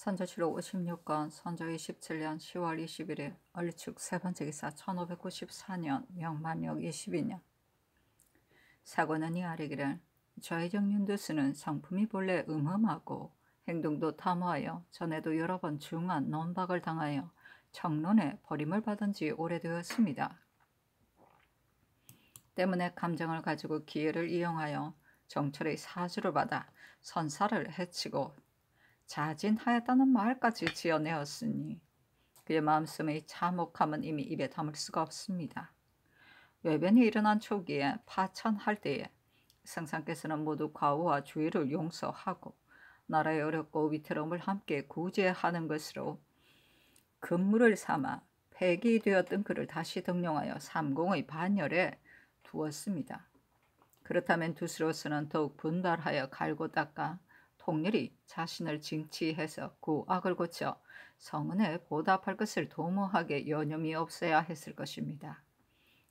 선조실록 56권 선조 27년 10월 21일 얼추 세 번째 기사 1594년 명만력 22년 사고는 이아래기를 좌의정 윤두수는 성품이 본래 음험하고 행동도 탐호하여 전에도 여러 번 중한 논박을 당하여 청론에 버림을 받은 지 오래되었습니다. 때문에 감정을 가지고 기회를 이용하여 정철의 사주를 받아 선사를 해치고 자진하였다는 말까지 지어내었으니 그의 마음속의 참혹함은 이미 입에 담을 수가 없습니다. 외변이 일어난 초기에 파천할 때에 성상께서는 모두 과오와 죄를 용서하고 나라의 어렵고 위태로움을 함께 구제하는 것으로 근무를 삼아 폐기되었던 그를 다시 등용하여 삼공의 반열에 두었습니다. 그렇다면 두수로서는 더욱 분발하여 갈고 닦아 통렬히 자신을 징치해서 그 악을 고쳐 성은에 보답할 것을 도모하게 여념이 없어야 했을 것입니다.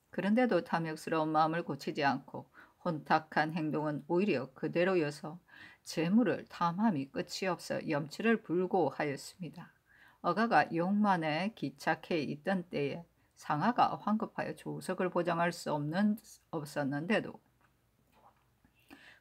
그런데도 탐욕스러운 마음을 고치지 않고 혼탁한 행동은 오히려 그대로여서 재물을 탐함이 끝이 없어 염치를 불고하였습니다. 어가가 용만에 기착해 있던 때에 상하가 황급하여 조석을 보장할 수 없었는데도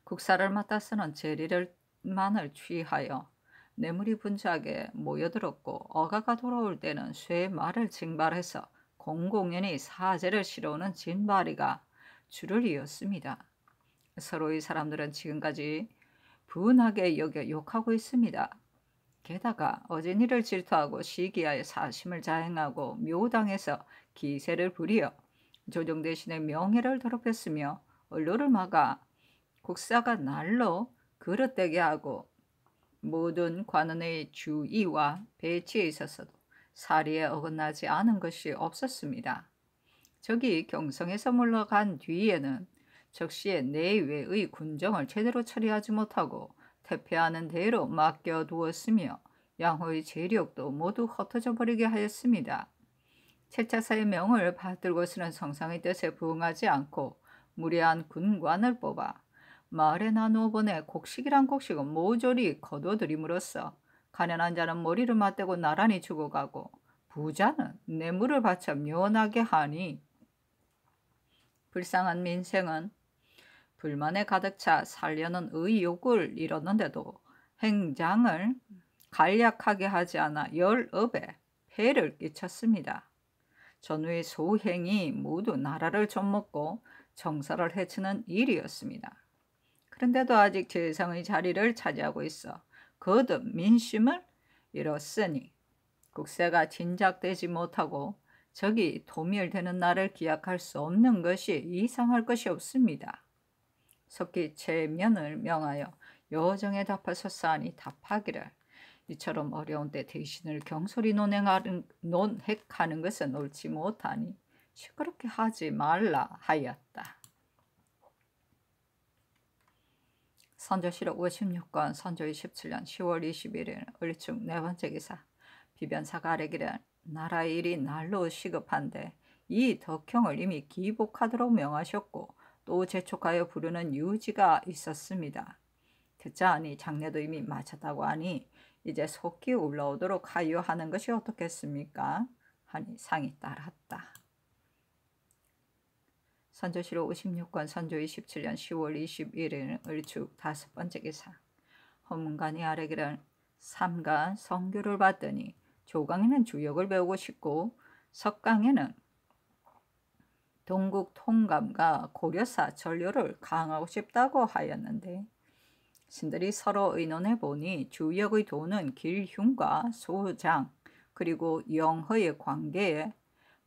국사를 맡아서는 재리만을 취하여 뇌물이 분주하게 모여들었고 어가가 돌아올 때는 쇠 말을 징발해서 공공연히 사제를 실어오는 진바리가 줄을 이었습니다. 서로의 사람들은 지금까지 분하게 여겨 욕하고 있습니다. 게다가 어진이를 질투하고 시기하여 사심을 자행하고 묘당에서 기세를 부리어 조정 대신의 명예를 더럽혔으며 언로를 막아 국사가 날로 그릇되게 하고 모든 관원의 주의와 배치에 있어서도 사리에 어긋나지 않은 것이 없었습니다. 적이 경성에서 물러간 뒤에는 적시의 내외의 군정을 제대로 처리하지 못하고 태폐하는 대로 맡겨두었으며 양호의 재력도 모두 흩어져 버리게 하였습니다. 채차사의 명을 받들고서는 성상의 뜻에 부응하지 않고 무례한 군관을 뽑아 마을에 나누어 보내 곡식이란 곡식은 모조리 거둬들임으로써 가난한 자는 머리를 맞대고 나란히 죽어가고 부자는 뇌물을 바쳐 묘하게 하니 불쌍한 민생은 불만에 가득 차 살려는 의욕을 잃었는데도 행장을 간략하게 하지 않아 열업에 폐를 끼쳤습니다. 전후의 소행이 모두 나라를 좀먹고 정사를 해치는 일이었습니다. 그런데도 아직 재상의 자리를 차지하고 있어 거듭 민심을 잃었으니 국세가 진작되지 못하고 적이 도멸되는 날을 기약할 수 없는 것이 이상할 것이 없습니다. 석기 체면을 명하여 여정에 답하셨사하니 답하기를 이처럼 어려운 때 대신을 경솔히 논핵하는 것은 옳지 못하니 시끄럽게 하지 말라 하였다. 선조실록 56권 선조 27년 10월 21일 을축 네 번째 기사 비변사가 아뢰기를 나라의 일이 날로 시급한데 이 덕형을 이미 기복하도록 명하셨고 또 재촉하여 부르는 유지가 있었습니다. 듣자 하니 장례도 이미 마쳤다고 하니 이제 속히 올라오도록 하여 하는 것이 어떻겠습니까? 하니 상이 따랐다. 선조실록 56권 선조 27년 10월 21일 을축 다섯 번째 기사 헌문관이 아뢰기를 삼가 성교를 받더니 조강에는 주역을 배우고 싶고 석강에는 동국 통감과 고려사 전료를 강하고 싶다고 하였는데 신들이 서로 의논해 보니 주역의 도는 길흉과 소장 그리고 영허의 관계에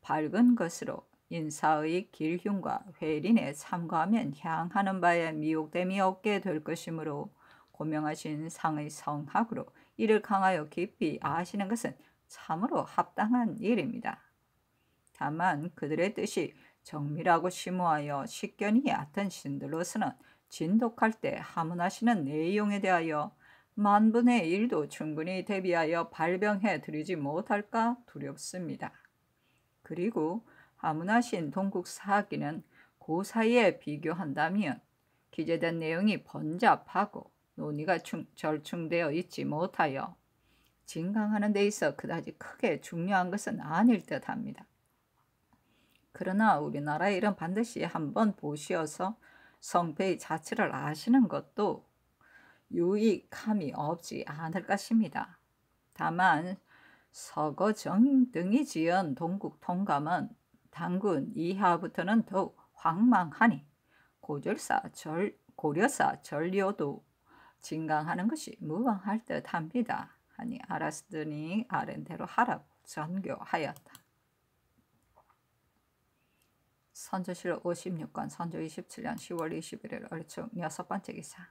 밝은 것으로 인사의 길흉과 회린에 삼가하면 향하는 바에 미혹됨이 없게 될 것이므로 고명하신 상의 성학으로 이를 강하여 깊이 아시는 것은 참으로 합당한 일입니다. 다만 그들의 뜻이 정밀하고 심오하여 식견이 얕은 신들로서는 진독할 때 하문하시는 내용에 대하여 만분의 일도 충분히 대비하여 발병해 드리지 못할까 두렵습니다. 그리고 하문하신 동국 사기는 그 사이에 비교한다면 기재된 내용이 번잡하고 논의가 절충되어 있지 못하여 진강하는 데 있어 그다지 크게 중요한 것은 아닐 듯합니다. 그러나 우리나라의 일은 반드시 한번 보시어서 성패의 자취를 아시는 것도 유익함이 없지 않을 것입니다. 다만 서거정 등이 지은 동국 통감은 당군 이하부터는 더욱 황망하니 고려사 전료도 진강하는 것이 무방할 듯합니다. 하니 알았으니 아랜대로 하라고 전교하였다. 선조실 56권 선조 27년 10월 21일 얼충 6번째 기사.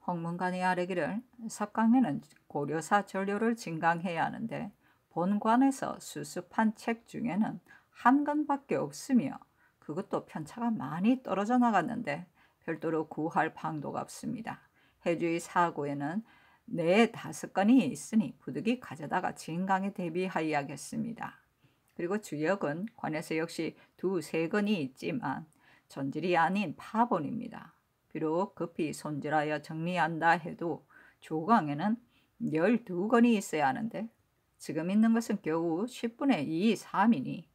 홍문관이 아뢰기를 석강에는 고려사 전료를 진강해야 하는데 본관에서 수습한 책 중에는 한 권밖에 없으며 그것도 편차가 많이 떨어져 나갔는데 별도로 구할 방도가 없습니다. 해주의 사고에는 4-5건이 있으니 부득이 가져다가 진강에 대비하여야겠습니다. 그리고 주역은 관에서 역시 2-3건이 있지만 전질이 아닌 파본입니다. 비록 급히 손질하여 정리한다 해도 조강에는 12건이 있어야 하는데 지금 있는 것은 겨우 10분의 2, 3이니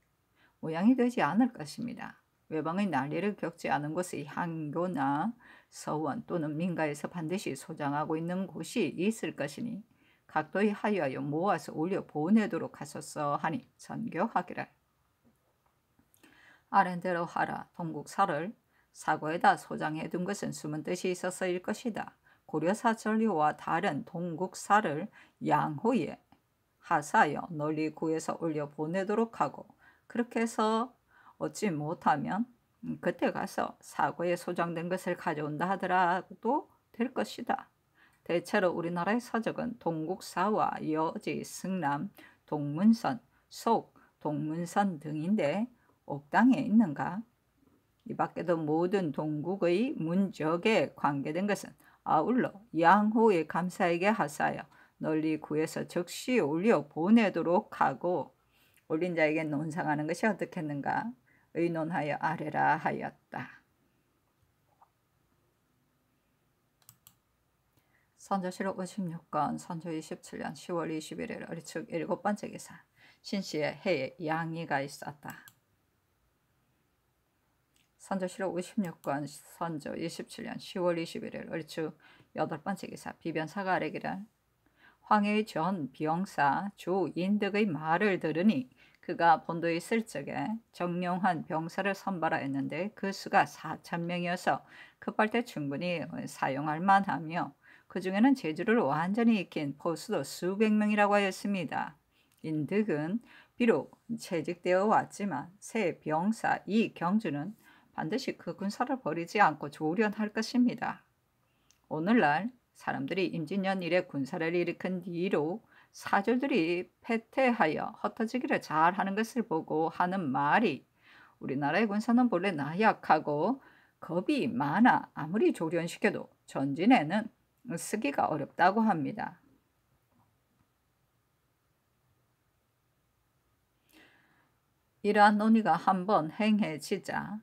모양이 되지 않을 것입니다. 외방의 난리를 겪지 않은 곳의 향교나 서원 또는 민가에서 반드시 소장하고 있는 곳이 있을 것이니 각도히 하여하여 모아서 올려 보내도록 하소서 하니 전교하기를. 아랜대로 하라. 동국사를 사고에다 소장해 둔 것은 숨은 뜻이 있어서일 것이다. 고려사 전료와 다른 동국사를 양호에 하사하여 널리 구해서 올려 보내도록 하고 그렇게 해서 얻지 못하면 그때 가서 사고에 소장된 것을 가져온다 하더라도 될 것이다. 대체로 우리나라의 서적은 동국사와 여지, 승남, 동문선, 속, 동문선 등인데 옥당에 있는가? 이 밖에도 모든 동국의 문적에 관계된 것은 아울러 양호의 감사에게 하사하여 널리 구해서 즉시 올려 보내도록 하고 올린 자에게 논상하는 것이 어떻겠는가? 의논하여 아뢰라 하였다. 선조실 56권 선조 27년 10월 21일 어리측 7번째 기사. 신씨의 해에 양이가 있었다. 선조실 56권 선조 27년 10월 21일 어리측 8번째 기사. 비변사가 아뢰기를 황해의 전 병사 조인득의 말을 들으니 그가 본도에 있을 적에 정령한 병사를 선발하였는데 그 수가 4,000명이어서 급할 때 충분히 사용할 만하며 그 중에는 제주를 완전히 익힌 포수도 수백 명이라고 하였습니다. 인득은 비록 채직되어 왔지만 새 병사 이경주는 반드시 그 군사를 버리지 않고 조련할 것입니다. 오늘날 사람들이 임진년 이래 군사를 일으킨 뒤로 사졸들이 패퇴하여 흩어지기를 잘하는 것을 보고 하는 말이 우리나라의 군사는 본래 나약하고 겁이 많아 아무리 조련시켜도 전진에는 쓰기가 어렵다고 합니다. 이러한 논의가 한번 행해지자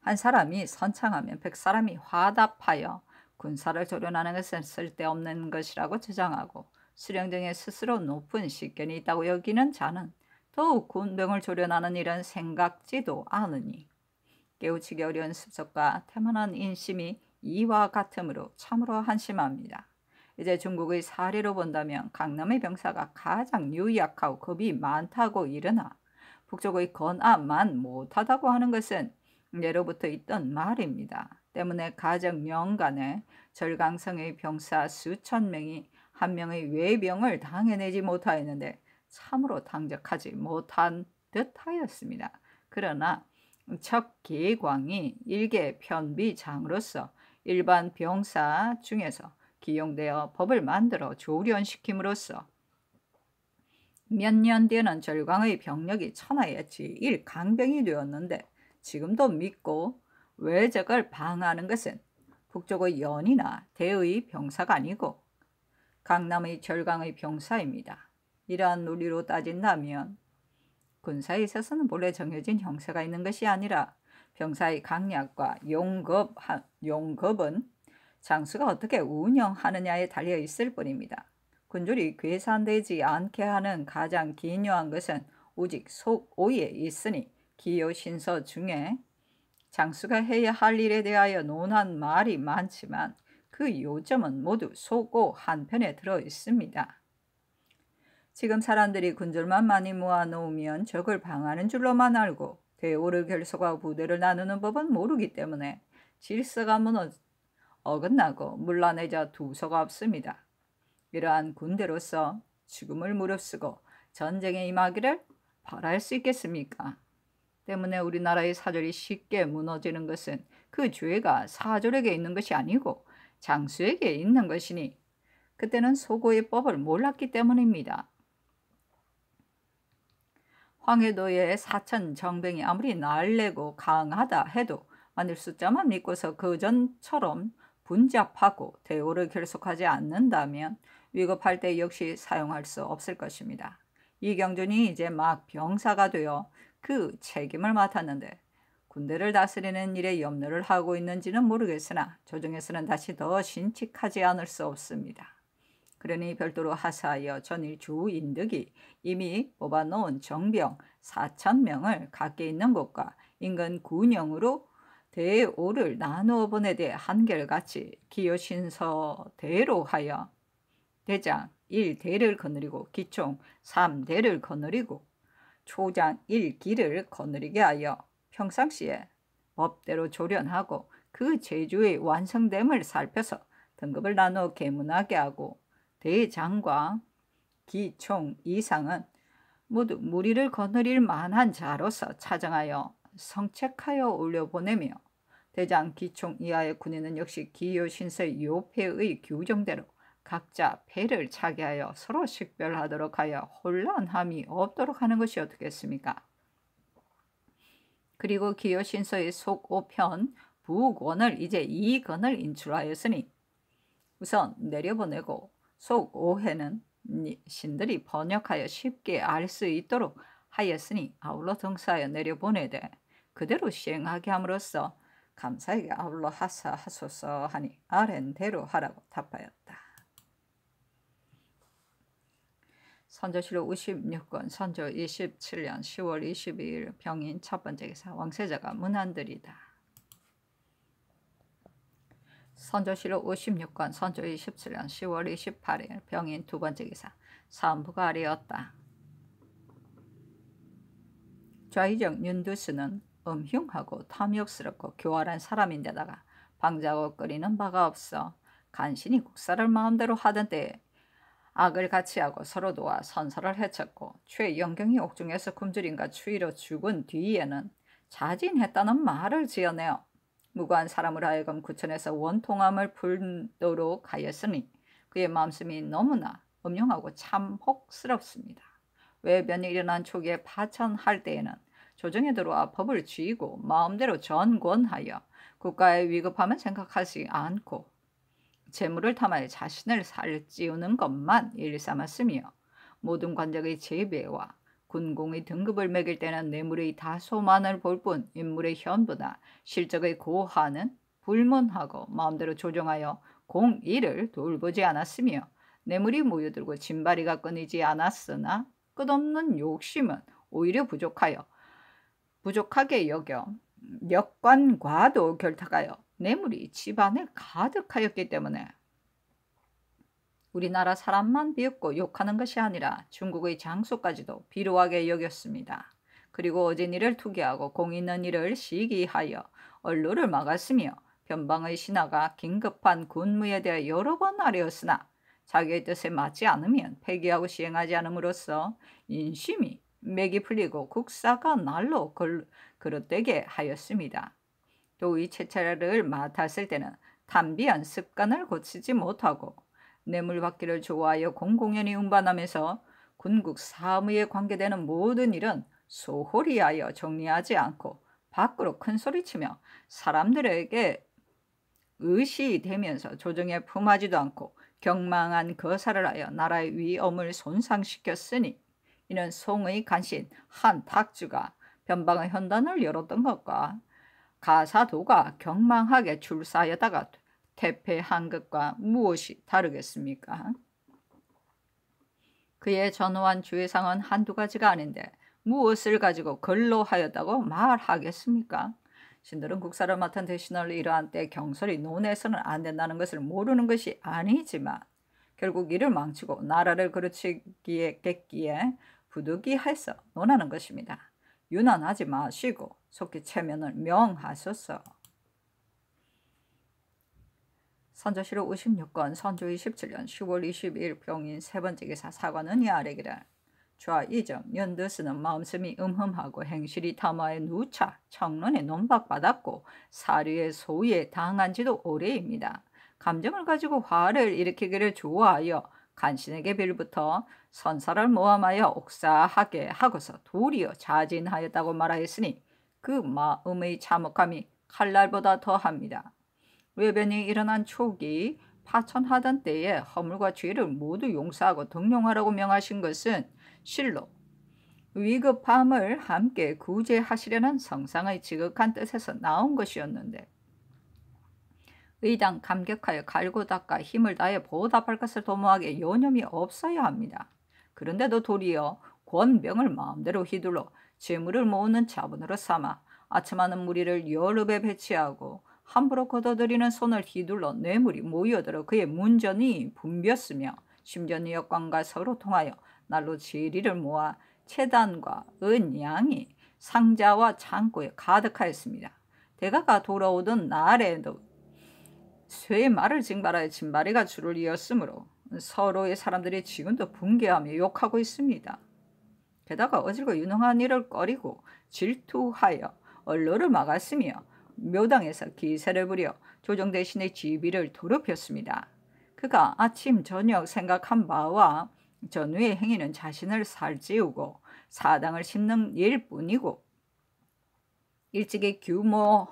한 사람이 선창하면 100사람이 화답하여 군사를 조련하는 것은 쓸데없는 것이라고 주장하고 수령등에 스스로 높은 식견이 있다고 여기는 자는 더욱 군병을 조련하는 일은 생각지도 않으니 깨우치기 어려운 습속과 태만한 인심이 이와 같으므로 참으로 한심합니다. 이제 중국의 사례로 본다면 강남의 병사가 가장 유약하고 겁이 많다고 일어나 북쪽의 건아만 못하다고 하는 것은 예로부터 있던 말입니다. 때문에 가정 연간에 절강성의 병사 수천 명이 한 명의 외병을 당해내지 못하였는데 참으로 당적하지 못한 듯하였습니다. 그러나 척계광이 일개 편비장으로서 일반 병사 중에서 기용되어 법을 만들어 조련시킴으로써 몇 년 뒤에는 절광의 병력이 천하의 제1강병이 되었는데 지금도 믿고 외적을 방하는 것은 북쪽의 연이나 대의 병사가 아니고 강남의 절강의 병사입니다. 이러한 논리로 따진다면 군사에 있어서는 본래 정해진 형세가 있는 것이 아니라 병사의 강약과 용급은 장수가 어떻게 운영하느냐에 달려 있을 뿐입니다. 군졸이 괴산되지 않게 하는 가장 기묘한 것은 오직 속오에 있으니 기요신서 중에 장수가 해야 할 일에 대하여 논한 말이 많지만 그 요점은 모두 속오 한편에 들어 있습니다. 지금 사람들이 군졸만 많이 모아놓으면 적을 방하는 줄로만 알고 대오를 결속하고 부대를 나누는 법은 모르기 때문에 질서가 어긋나고 문란해져 두서가 없습니다. 이러한 군대로서 죽음을 무릅쓰고 전쟁에 임하기를 바랄 수 있겠습니까? 때문에 우리나라의 사절이 쉽게 무너지는 것은 그 죄가 사절에게 있는 것이 아니고 장수에게 있는 것이니 그때는 소고의 법을 몰랐기 때문입니다. 황해도의 사천 정병이 아무리 날래고 강하다 해도 만일 숫자만 믿고서 그전처럼 분잡하고 대오를 결속하지 않는다면 위급할 때 역시 사용할 수 없을 것입니다. 이경준이 이제 막 병사가 되어 그 책임을 맡았는데 군대를 다스리는 일에 염려를 하고 있는지는 모르겠으나 조정에서는 다시 더 신칙하지 않을 수 없습니다. 그러니 별도로 하사하여 전일 주인득이 이미 뽑아놓은 정병 4,000명을 각계 있는 곳과 인근 군영으로 대오를 나누어 보내되 한결같이 기요신서대로 하여 대장 1대를 거느리고 기총 3대를 거느리고 초장 1기를 거느리게 하여 평상시에 법대로 조련하고 그 제주의 완성됨을 살펴서 등급을 나누어 계문하게 하고 대장과 기총 이상은 모두 무리를 거느릴 만한 자로서 차정하여 성책하여 올려보내며 대장 기총 이하의 군인은 역시 기요신서의 요패의 규정대로 각자 패를 차게 하여 서로 식별하도록 하여 혼란함이 없도록 하는 것이 어떻겠습니까? 그리고 기요신서의 속오편 부권을 이제 2권을 인출하였으니 우선 내려보내고 속오해는 신들이 번역하여 쉽게 알 수 있도록 하였으니 아울러 등사하여 내려보내되 그대로 시행하게 함으로써 감사에게 아울러 하사하소서 하니 아랜대로 하라고 답하였다. 선조실록 56권 선조 27년 10월 22일 병인 첫 번째 기사 왕세자가 문안드리다. 선조실록 56권 선조 27년 10월 28일 병인 두 번째 기사 사은부가 아래였다. 좌의정 윤두수는 음흉하고 탐욕스럽고 교활한 사람인데다가 방자고 끓이는 바가 없어 간신히 국사를 마음대로 하던 때에 악을 같이 하고 서로 도와 선서를 해쳤고 최영경이 옥중에서 굶주림과 추위로 죽은 뒤에는 자진했다는 말을 지어내어 무고한 사람을 하여금 구천에서 원통함을 풀도록 하였으니 그의 마음씀이 너무나 음흉하고 참혹스럽습니다. 외변이 일어난 초기에 파천할 때에는 조정에 들어와 법을 쥐고 마음대로 전권하여 국가의 위급함을 생각하지 않고 재물을 탐하여 자신을 살찌우는 것만 일삼았으며 모든 관적의 재배와 군공의 등급을 매길 때는 뇌물의 다소만을 볼 뿐 인물의 현부나 실적의 고하는 불문하고 마음대로 조정하여 공의를 돌보지 않았으며 뇌물이 모여들고 진바리가 끊이지 않았으나 끝없는 욕심은 오히려 부족하게 여겨 역관과도 결탁하여 뇌물이 집안에 가득하였기 때문에 우리나라 사람만 비웃고 욕하는 것이 아니라 중국의 장수까지도 비루하게 여겼습니다. 그리고 어진 일을 투기하고 공 있는 일을 시기하여 언로를 막았으며 변방의 신하가 긴급한 군무에 대해 여러 번 아뢰었으나 자기의 뜻에 맞지 않으면 폐기하고 시행하지 않음으로써 인심이 맥이 풀리고 국사가 날로 그릇되게 하였습니다. 또 이 채차를 맡았을 때는 탐비한 습관을 고치지 못하고 뇌물 받기를 좋아하여 공공연히 운반하면서 군국 사무에 관계되는 모든 일은 소홀히 하여 정리하지 않고 밖으로 큰 소리치며 사람들에게 의시되면서 조정에 품하지도 않고 경망한 거사를 하여 나라의 위엄을 손상시켰으니 이는 송의 간신 한 탁주가 변방의 현단을 열었던 것과 가사도가 경망하게 출사하였다가 퇴폐한 것과 무엇이 다르겠습니까? 그의 전후한 주의사항은 한두 가지가 아닌데 무엇을 가지고 근로하였다고 말하겠습니까? 신들은 국사를 맡은 대신을 이러한 때 경솔히 논해서는 안 된다는 것을 모르는 것이 아니지만 결국 이를 망치고 나라를 그르치겠기에 부득이해서 논하는 것입니다. 유난하지 마시고 속히 체면을 명하소서. 선조실록 56권 선조 27년 10월 22일 병인 세 번째 기사 사관은 이 아래기를 좌 이정 연드스는 마음씀이 음흠하고 행실이 탐화에 누차 청론에 논박받았고 사류의 소위에 당한 지도 오래입니다. 감정을 가지고 화를 일으키기를 좋아하여 간신에게 빌부터 선사를 모함하여 옥사하게 하고서 도리어 자진하였다고 말하였으니 그 마음의 참혹함이 칼날보다 더합니다. 외변이 일어난 초기 파천하던 때에 허물과 죄를 모두 용서하고 등용하라고 명하신 것은 실로 위급함을 함께 구제하시려는 성상의 지극한 뜻에서 나온 것이었는데 의당 감격하여 갈고 닦아 힘을 다해 보답할 것을 도모하기에 여념이 없어야 합니다. 그런데도 도리어 권병을 마음대로 휘둘러 재물을 모으는 자본으로 삼아 아첨하는 무리를 여러 배 배치하고 함부로 걷어들이는 손을 휘둘러 뇌물이 모여들어 그의 문전이 붐볐으며 심전이 역관과 서로 통하여 날로 재리를 모아 채단과 은양이 상자와 창고에 가득하였습니다. 대가가 돌아오던 날에도 쇠의 말을 징발하여 진바리가 줄을 이었으므로 서로의 사람들이 지금도 분개하며 욕하고 있습니다. 게다가 어질고 유능한 일을 꺼리고 질투하여 언로를 막았으며 묘당에서 기세를 부려 조정 대신의 지위를 더럽혔습니다. 그가 아침 저녁 생각한 바와 전후의 행위는 자신을 살찌우고 사당을 심는 일뿐이고 일찍이 규모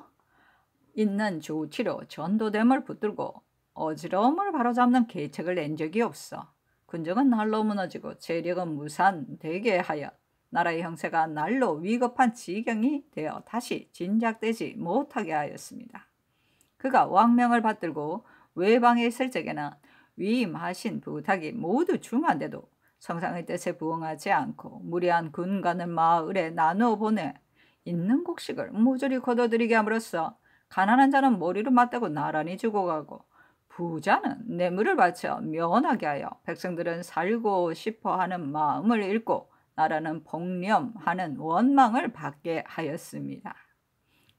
있는 조치로 전도됨을 붙들고 어지러움을 바로잡는 계책을 낸 적이 없어 군정은 날로 무너지고 재력은 무산되게 하여 나라의 형세가 날로 위급한 지경이 되어 다시 진작되지 못하게 하였습니다. 그가 왕명을 받들고 외방에 있을 적에는 위임하신 부탁이 모두 중한데도 성상의 뜻에 부응하지 않고 무리한 군관을 마을에 나누어 보내 있는 곡식을 모조리 거둬들이게 함으로써 가난한 자는 머리를 맞대고 나란히 죽어가고 부자는 뇌물을 바쳐 면하게 하여 백성들은 살고 싶어하는 마음을 잃고 나라는 복렴하는 원망을 받게 하였습니다.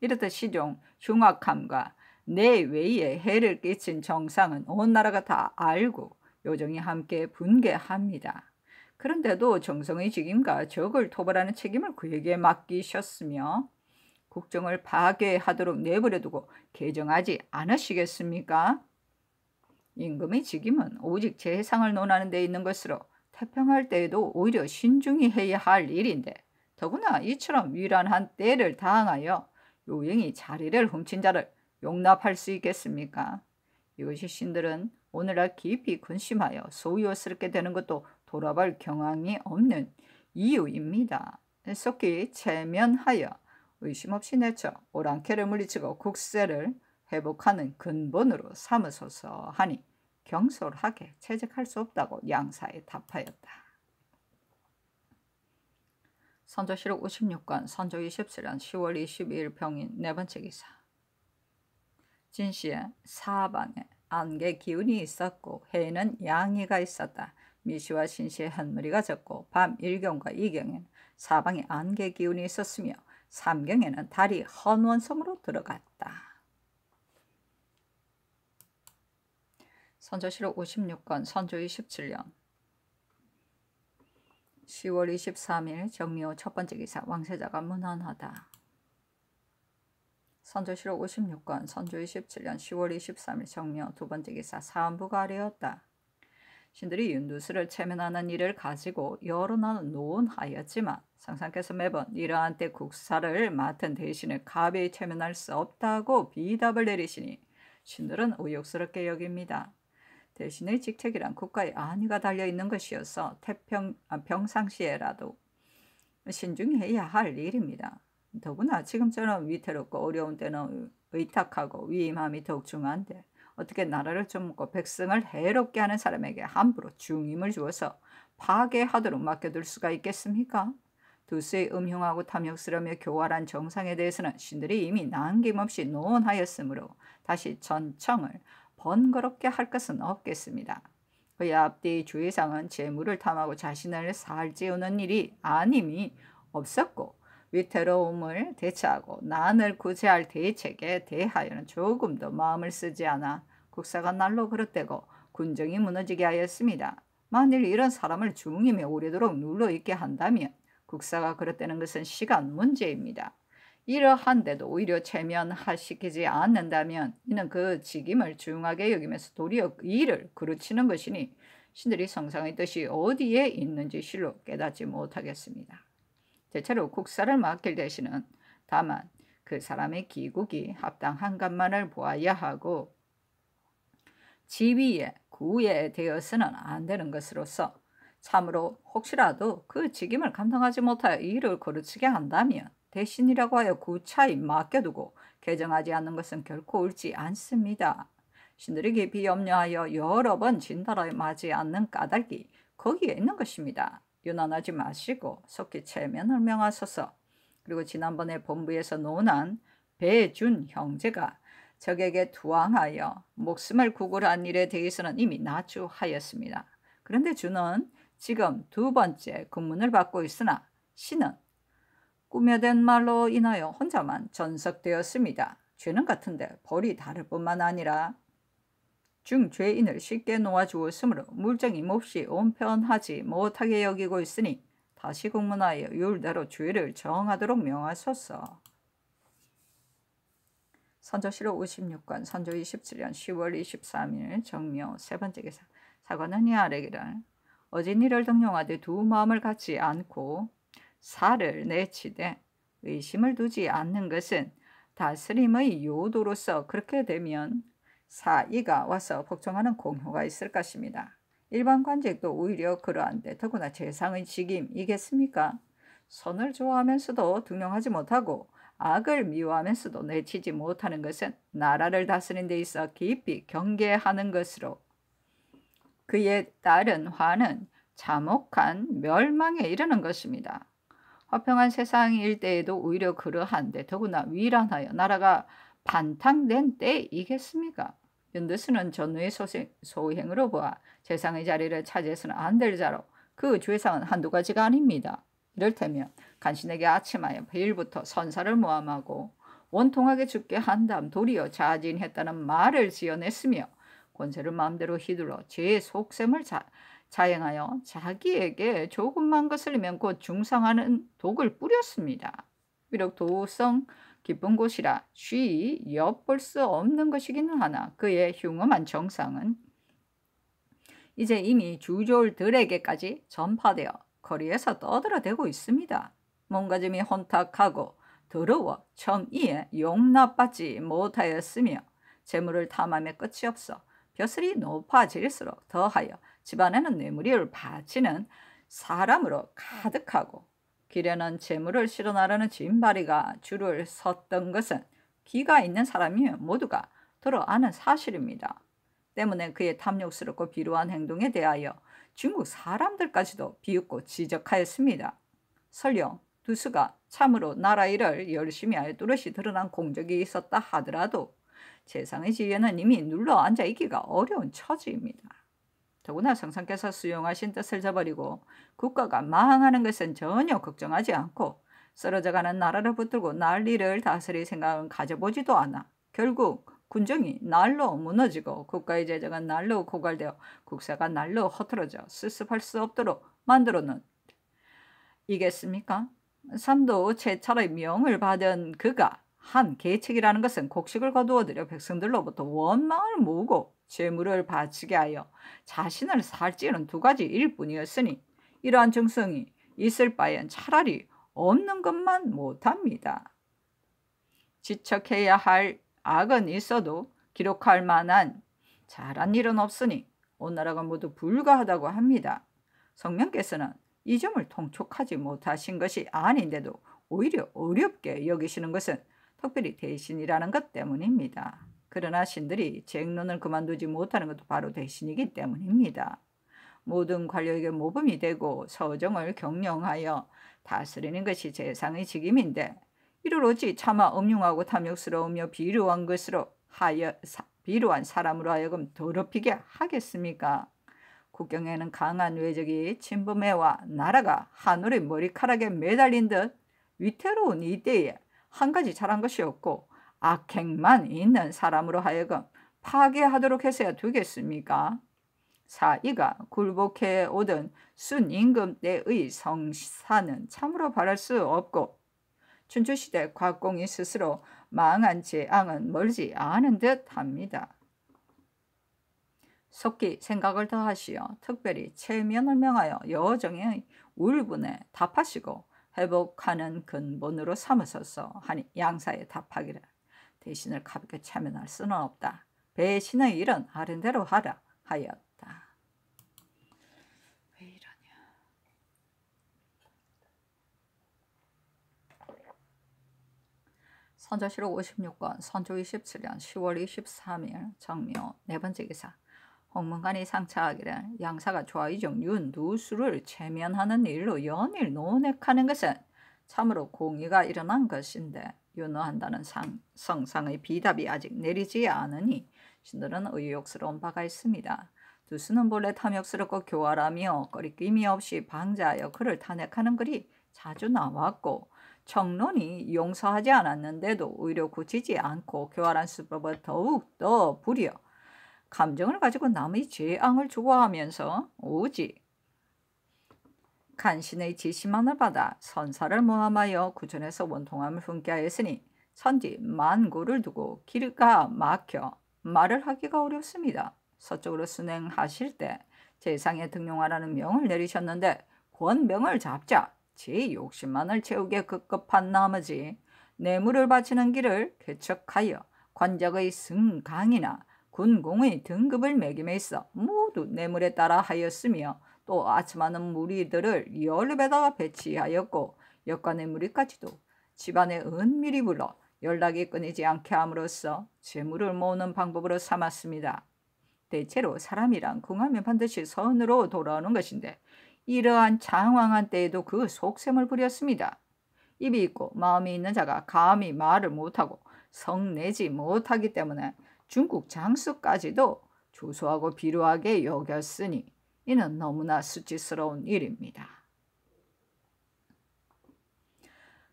이렇듯 시종 흉악함과 내외에 해를 끼친 정상은 온 나라가 다 알고 요정이 함께 분개합니다. 그런데도 정성의 직임과 적을 토벌하는 책임을 그에게 맡기셨으며 국정을 파괴하도록 내버려두고 개정하지 않으시겠습니까? 임금의 직임은 오직 재상을 논하는 데 있는 것으로 태평할 때에도 오히려 신중히 해야 할 일인데 더구나 이처럼 위란한 때를 당하여 요행이 자리를 훔친 자를 용납할 수 있겠습니까? 이것이 신들은 오늘날 깊이 근심하여 소요스럽게 되는 것도 돌아볼 경황이 없는 이유입니다. 속히 체면하여 의심 없이 내쳐 오랑캐를 물리치고 국세를 회복하는 근본으로 삼으소서 하니 경솔하게 채직할 수 없다고 양사에 답하였다. 선조실록 56권 선조 27년 10월 22일 병인 네 번째 기사 진시에 사방에 안개 기운이 있었고 해에는 양이가 있었다. 미시와 신시의 한무리가 졌고 밤 1경과 2경에는 사방에 안개 기운이 있었으며 3경에는 달이 헌원섬으로 들어갔다. 선조실록 56권 선조 27년 10월 23일 정묘 첫 번째 기사 왕세자가 문안하다. 선조실록 56권 선조 27년 10월 23일 정묘 두 번째 기사 사안부가 아래였다. 신들이 윤두수를 체면하는 일을 가지고 여러 나는 논하였지만 상상께서 매번 이러한 때 국사를 맡은 대신을 가벼이 체면할 수 없다고 비답을 내리시니 신들은 의욕스럽게 여깁니다. 대신의 직책이란 국가의 안위가 달려있는 것이어서 평상시에라도 신중히 해야 할 일입니다. 더구나 지금처럼 위태롭고 어려운 때는 의탁하고 위임함이 더욱 중요한데 어떻게 나라를 좀 먹고 백성을 해롭게 하는 사람에게 함부로 중임을 주어서 파괴하도록 맡겨둘 수가 있겠습니까? 두수의 음흉하고 탐욕스러며 교활한 정상에 대해서는 신들이 이미 남김없이 논하였으므로 다시 전청을 번거롭게 할 것은 없겠습니다. 그의 앞뒤 주의상은 재물을 탐하고 자신을 살찌우는 일이 아님이 없었고 위태로움을 대처하고 난을 구제할 대책에 대하여는 조금도 마음을 쓰지 않아 국사가 날로 그릇되고 군정이 무너지게 하였습니다. 만일 이런 사람을 중임에 오래도록 눌러있게 한다면 국사가 그릇되는 것은 시간 문제입니다. 이러한데도 오히려 체면시키지 않는다면 이는 그 직임을 중하게 여기면서 도리어 일을 그르치는 것이니 신들이 성상의 뜻이 어디에 있는지 실로 깨닫지 못하겠습니다. 대체로 국사를 맡길 대신은 다만 그 사람의 기국이 합당한 것만을 보아야 하고 지위에 구에 되어서는 안 되는 것으로서 참으로 혹시라도 그 직임을 감당하지 못하여 일을 거르치게 한다면 대신이라고 하여 구차히 맡겨두고 개정하지 않는 것은 결코 옳지 않습니다. 신들이 깊이 염려하여 여러 번 진달아에 맞지 않는 까닭이 거기에 있는 것입니다. 유난하지 마시고 속히 체면을 명하소서. 그리고 지난번에 본부에서 논한 배준 형제가 적에게 투항하여 목숨을 구걸한 일에 대해서는 이미 나주하였습니다. 그런데 주는 지금 두 번째 군문을 받고 있으나 신은 꾸며댄 말로 인하여 혼자만 전석되었습니다. 죄는 같은데 벌이 다를 뿐만 아니라 중죄인을 쉽게 놓아주었으므로 물정이 몹시 온편하지 못하게 여기고 있으니 다시 공문하여 율대로 죄를 정하도록 명하소서. 선조실록 56권 선조 27년 10월 23일 정묘 세 번째 기사. 사관은 이 아래기를 어진이를 등용하되 두 마음을 갖지 않고 사를 내치되 의심을 두지 않는 것은 다스림의 요도로서 그렇게 되면 사이가 와서 복종하는 공효가 있을 것입니다. 일반 관직도 오히려 그러한데 더구나 재상의 직임이겠습니까? 선을 좋아하면서도 등용하지 못하고 악을 미워하면서도 내치지 못하는 것은 나라를 다스리는 데 있어 깊이 경계하는 것으로 그에 따른 화는 참혹한 멸망에 이르는 것입니다. 화평한 세상일 때에도 오히려 그러한데 더구나 위란하여 나라가 반탕된 때이겠습니까? 윤두수는 전후의 소행으로 보아 재상의 자리를 차지해서는 안 될 자로 그 죄상은 한두 가지가 아닙니다. 이를테면 간신에게 아침하여 베일부터 선사를 모함하고 원통하게 죽게 한 다음 도리어 자진했다는 말을 지어냈으며 권세를 마음대로 휘둘러 제 속셈을 자행하여 자기에게 조금만 거슬리면 곧 중상하는 독을 뿌렸습니다. 비록 도성 깊은 곳이라 쉬 엿볼 수 없는 것이기는 하나 그의 흉엄한 정상은 이제 이미 주졸들에게까지 전파되어 거리에서 떠들어대고 있습니다. 몸가짐이 혼탁하고 더러워 청이에 용납받지 못하였으며 재물을 탐함에 끝이 없어 벼슬이 높아질수록 더하여 집안에는 뇌물을 바치는 사람으로 가득하고 길에는 재물을 실어 나르는 짐바리가 줄을 섰던 것은 기가 있는 사람이면 모두가 들어 아는 사실입니다. 때문에 그의 탐욕스럽고 비루한 행동에 대하여 중국 사람들까지도 비웃고 지적하였습니다. 설령 두수가 참으로 나라 일을 열심히 하여 뚜렷이 드러난 공적이 있었다 하더라도 재상의 지위에는 이미 눌러 앉아 있기가 어려운 처지입니다. 더구나 성상께서 수용하신 뜻을 저버리고 국가가 망하는 것은 전혀 걱정하지 않고 쓰러져가는 나라를 붙들고 난리를 다스릴 생각은 가져보지도 않아 결국 군정이 날로 무너지고 국가의 재정은 날로 고갈되어 국사가 날로 허틀어져 수습할 수 없도록 만들어놓은 이겠습니까? 삼도 제철의 명을 받은 그가 한 계책이라는 것은 곡식을 거두어들여 백성들로부터 원망을 모으고 재물을 바치게 하여 자신을 살찌우는 두 가지일 뿐이었으니 이러한 정성이 있을 바엔 차라리 없는 것만 못합니다. 지척해야 할 악은 있어도 기록할 만한 잘한 일은 없으니 온 나라가 모두 불가하다고 합니다. 성명께서는 이 점을 통촉하지 못하신 것이 아닌데도 오히려 어렵게 여기시는 것은 특별히 대신이라는 것 때문입니다. 그러나 신들이 쟁론을 그만두지 못하는 것도 바로 대신이기 때문입니다. 모든 관료에게 모범이 되고 서정을 경영하여 다스리는 것이 재상의 직임인데 이를 어찌 차마 음흉하고 탐욕스러우며 비루한 사람으로 하여금 더럽히게 하겠습니까? 국경에는 강한 외적이 침범해와 나라가 하늘의 머리카락에 매달린 듯 위태로운 이때에 한 가지 잘한 것이 없고 악행만 있는 사람으로 하여금 파괴하도록 해서야 되겠습니까? 사이가 굴복해 오던 순임금 때의 성사는 참으로 바랄 수 없고 춘추시대 곽공이 스스로 망한 재앙은 멀지 않은 듯합니다. 속히 생각을 더하시어 특별히 체면을 명하여 여정의 울분에 답하시고 회복하는 근본으로 삼으소서 하니 양사에 답하기를 대신을 가볍게 체면할 수는 없다. 배신의 일은 하는 대로 하라 하였다. 왜 이러냐. 선조실록 56권 선조 27년 10월 23일 정묘 네 번째 기사. 홍문관이 상차하기를 양사가 좌의정 윤두수를 체면하는 일로 연일 논핵하는 것은 참으로 공의가 일어난 것인데 윤호한다는 성상의 비답이 아직 내리지 않으니 신들은 의욕스러운 바가 있습니다. 두수는 본래 탐욕스럽고 교활하며 거리낌이 없이 방자하여 그를 탄핵하는 글이 자주 나왔고 청론이 용서하지 않았는데도 오히려 고치지 않고 교활한 수법을 더욱 부려 감정을 가지고 남의 재앙을 좋아하면서 오직 간신의 지시만을 받아 선사를 모함하여 구전에서 원통함을 품게 하였으니 천지 만고를 두고 기가 막혀 말을 하기가 어렵습니다. 서쪽으로 순행하실 때 재상에 등용하라는 명을 내리셨는데 권명을 잡자 제 욕심만을 채우게 급급한 나머지 뇌물을 바치는 길을 개척하여 관적의 승강이나 군공의 등급을 매김에 있어 모두 뇌물에 따라 하였으며 또 아첨하는 무리들을 연립에다가 배치하였고 역관의 무리까지도 집안에 은밀히 불러 연락이 끊이지 않게 함으로써 재물을 모으는 방법으로 삼았습니다. 대체로 사람이란 궁하면 반드시 선으로 돌아오는 것인데 이러한 장황한 때에도 그 속셈을 부렸습니다. 입이 있고 마음이 있는 자가 감히 말을 못하고 성내지 못하기 때문에 중국 장수까지도 조소하고 비루하게 여겼으니 이는 너무나 수치스러운 일입니다.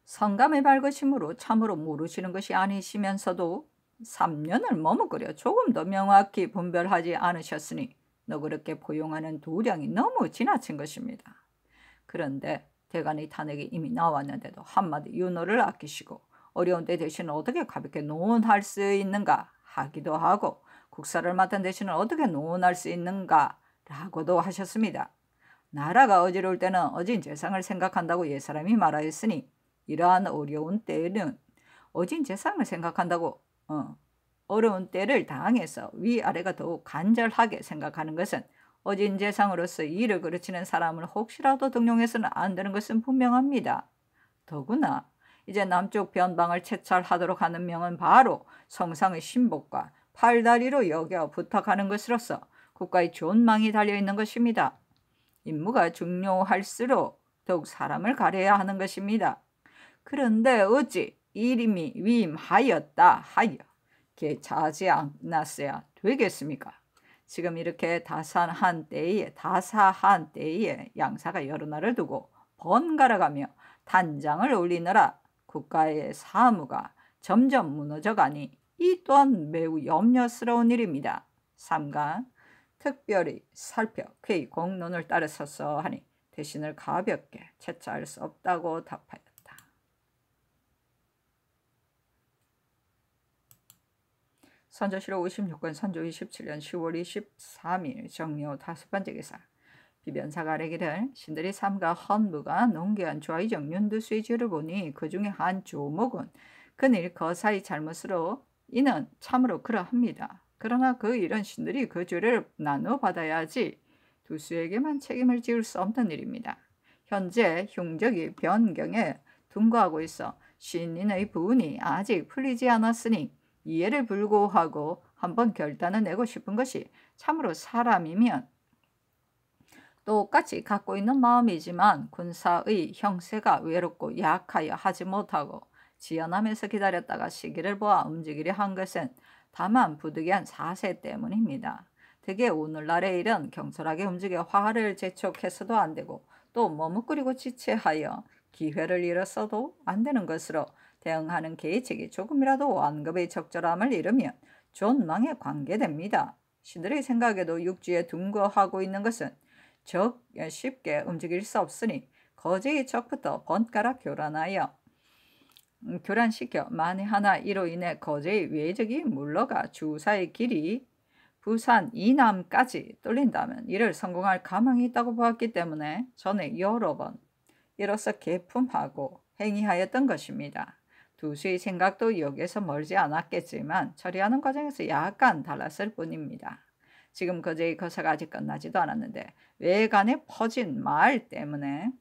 성감의 밝으심으로 참으로 모르시는 것이 아니시면서도 3년을 머뭇거려 조금 더 명확히 분별하지 않으셨으니 너그럽게 포용하는 도량이 너무 지나친 것입니다. 그런데 대간의 탄핵이 이미 나왔는데도 한마디 윤호를 아끼시고 어려운 때 대신 어떻게 가볍게 논할 수 있는가 하기도 하고 국사를 맡은 대신은 어떻게 논할 수 있는가 라고도 하셨습니다. 나라가 어지러울 때는 어진 재상을 생각한다고 옛사람이 말하였으니 이러한 어려운 때에는 어진 재상을 생각한다고 어려운 때를 당해서 위아래가 더욱 간절하게 생각하는 것은 어진 재상으로서 일을 그르치는 사람을 혹시라도 등용해서는 안 되는 것은 분명합니다. 더구나 이제 남쪽 변방을 채찰하도록 하는 명은 바로 성상의 신복과 팔다리로 여겨 부탁하는 것으로서 국가의 존망이 달려있는 것입니다. 임무가 중요할수록 더욱 사람을 가려야 하는 것입니다. 그런데 어찌 이름이 위임하였다 하여 개차하지 않았어야 되겠습니까? 지금 이렇게 다사한 때에 양사가 여러 날을 두고 번갈아가며 단장을 올리느라 국가의 사무가 점점 무너져가니 이 또한 매우 염려스러운 일입니다. 3간 특별히 살펴 쾌히 공론을 따르소서 하니 대신을 가볍게 채차할 수 없다고 답하였다. 선조실록 56권 선조 27년 10월 23일 정묘 5번째 기사. 비변사가 아뢰기를 신들이 삼가 헌부가 농계한 좌의정 윤두수의 죄를 보니 그 중에 한 조목은 그늘 거사의 잘못으로 이는 참으로 그러합니다. 그러나 그 일은 신들이 그 죄를 나누어 받아야지 두수에게만 책임을 지을 수 없는 일입니다. 현재 흉적이 변경에 둔거하고 있어 신인의 부운이 아직 풀리지 않았으니 이해를 불고하고 한번 결단을 내고 싶은 것이 참으로 사람이면 똑같이 갖고 있는 마음이지만 군사의 형세가 외롭고 약하여 하지 못하고 지연하면서 기다렸다가 시기를 보아 움직이려 한 것은 다만 부득이한 사세 때문입니다. 되게 오늘날의 일은 경솔하게 움직여 화를 재촉해서도 안 되고 또 머뭇거리고 지체하여 기회를 잃었어도 안 되는 것으로 대응하는 계책이 조금이라도 완급의 적절함을 잃으면 존망에 관계됩니다. 신들의 생각에도 육지에 둔거하고 있는 것은 쉽게 움직일 수 없으니 거제의 적부터 번갈아 교란시켜 만에 하나 이로 인해 거제의 외적이 물러가 주사의 길이 부산 이남까지 뚫린다면 이를 성공할 가망이 있다고 보았기 때문에 전에 여러 번 이로써 개품하고 행위하였던 것입니다. 두수의 생각도 여기에서 멀지 않았겠지만 처리하는 과정에서 약간 달랐을 뿐입니다. 지금 거제의 거사가 아직 끝나지도 않았는데 외관에 퍼진 말 때문에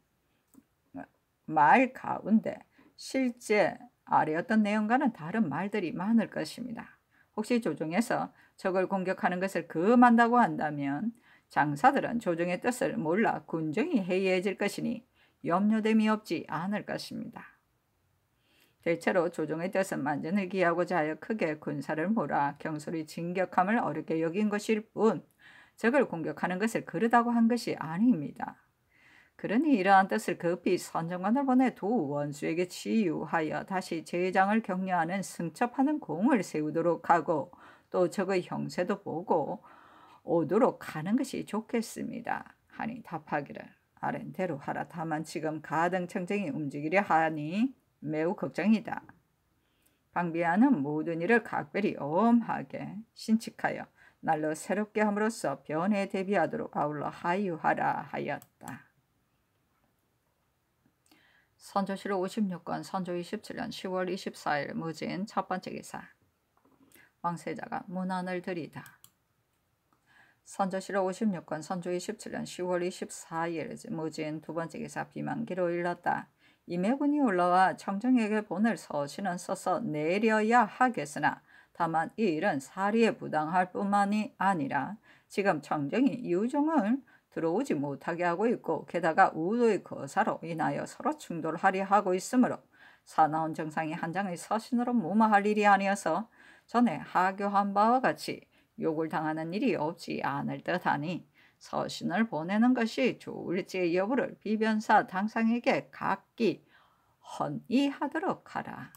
말 가운데 실제 아래였던 내용과는 다른 말들이 많을 것입니다. 혹시 조정에서 적을 공격하는 것을 금한다고 한다면 장사들은 조정의 뜻을 몰라 군정이 해이해질 것이니 염려됨이 없지 않을 것입니다. 대체로 조정의 뜻은 만전을 기하고자 하여 크게 군사를 몰아 경솔이 진격함을 어렵게 여긴 것일 뿐 적을 공격하는 것을 그르다고 한 것이 아닙니다. 그러니 이러한 뜻을 급히 선정관을 보내 두 원수에게 치유하여 다시 제장을 격려하는 승첩하는 공을 세우도록 하고 또 적의 형세도 보고 오도록 하는 것이 좋겠습니다. 하니 답하기를 아랜대로 하라. 다만 지금 가등청정이 움직이려 하니 매우 걱정이다. 방비하는 모든 일을 각별히 엄하게 신칙하여 날로 새롭게 함으로써 변에 대비하도록 아울러 하유하라 하였다. 선조실록 56권 선조 27년 10월 24일 무진 첫 번째 기사. 왕세자가 문안을 드리다. 선조실록 56권 선조 27년 10월 24일 무진 두 번째 기사. 비만기로 일렀다. 임해군이 올라와 청정에게 보낼 서신은 써서 내려야 하겠으나 다만 이 일은 사리에 부당할 뿐만이 아니라 지금 청정이 유종을 들어오지 못하게 하고 있고 게다가 우도의 거사로 인하여 서로 충돌하려 하고 있으므로 사나운 정상이 한 장의 서신으로 무마할 일이 아니어서 전에 하교한 바와 같이 욕을 당하는 일이 없지 않을 듯하니 서신을 보내는 것이 좋을지의 여부를 비변사 당상에게 각기 헌의하도록 하라.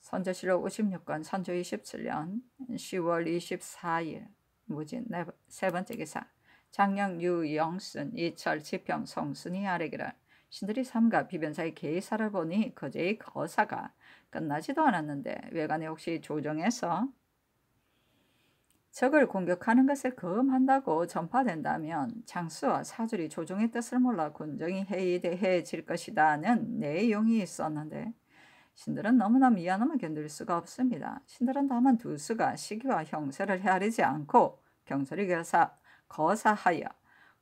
선조실록 56권 선조 27년 10월 24일 무진 세 번째 기사. 장령 유영순 이철 지평 송순이 아뢰기를 신들이 삼가 비변사의 계사를 보니 거제의 거사가 끝나지도 않았는데 외관에 혹시 조정에서 적을 공격하는 것을 금한다고 전파된다면 장수와 사줄이 조정의 뜻을 몰라 군정이 해이해질 것이다는 내용이 있었는데 신들은 너무나 미안함을 견딜 수가 없습니다. 신들은 다만 두수가 시기와 형세를 헤아리지 않고 경솔이 거사하여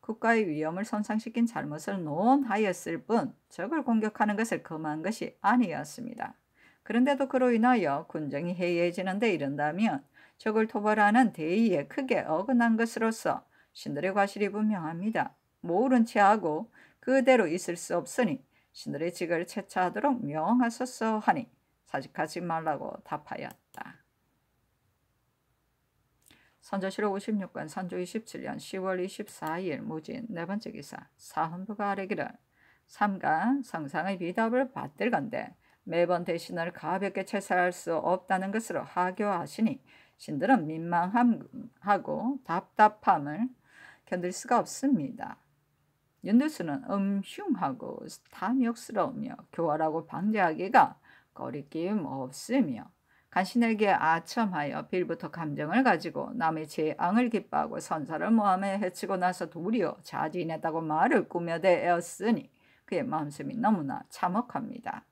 국가의 위엄을 손상시킨 잘못을 논하였을 뿐 적을 공격하는 것을 금한 것이 아니었습니다. 그런데도 그로 인하여 군정이 해이해지는 데 이른다면 적을 토벌하는 대의에 크게 어긋난 것으로서 신들의 과실이 분명합니다. 모른 체하고 그대로 있을 수 없으니 신들의 직을 채차하도록 명하소서 하니 사직하지 말라고 답하였다. 선조실록 56권 선조 27년 10월 24일 무진 네 번째 기사. 사헌부가 아뢰기를 삼가 성상의 비답을 받들건대 매번 대신을 가볍게 채사할 수 없다는 것으로 하교하시니 신들은 민망하고 답답함을 견딜 수가 없습니다. 윤두수는 흉하고 탐욕스러우며 교활하고 방제하기가 거리낌 없으며 간신에게 아첨하여 빌부터 감정을 가지고 남의 재앙을 기뻐하고 선사를 모함에 해치고 나서 도리어 자진했다고 말을 꾸며대었으니 그의 마음씀이 너무나 참혹합니다.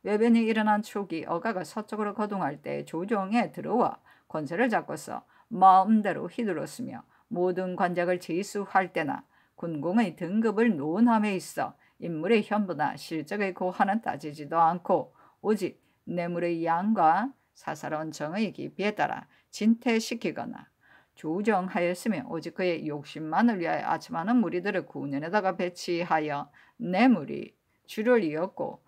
외변이 일어난 초기 어가가 서쪽으로 거동할 때 조정에 들어와 권세를 잡고서 마음대로 휘둘렀으며 모든 관작을 제수할 때나 군공의 등급을 논함에 있어 인물의 현부나 실적의 고하는 따지지도 않고 오직 뇌물의 양과 사사로운 정의 깊이에 따라 진퇴시키거나 조정하였으며 오직 그의 욕심만을 위하여 아첨하는 무리들을 군연에다가 배치하여 뇌물이 주를 이었고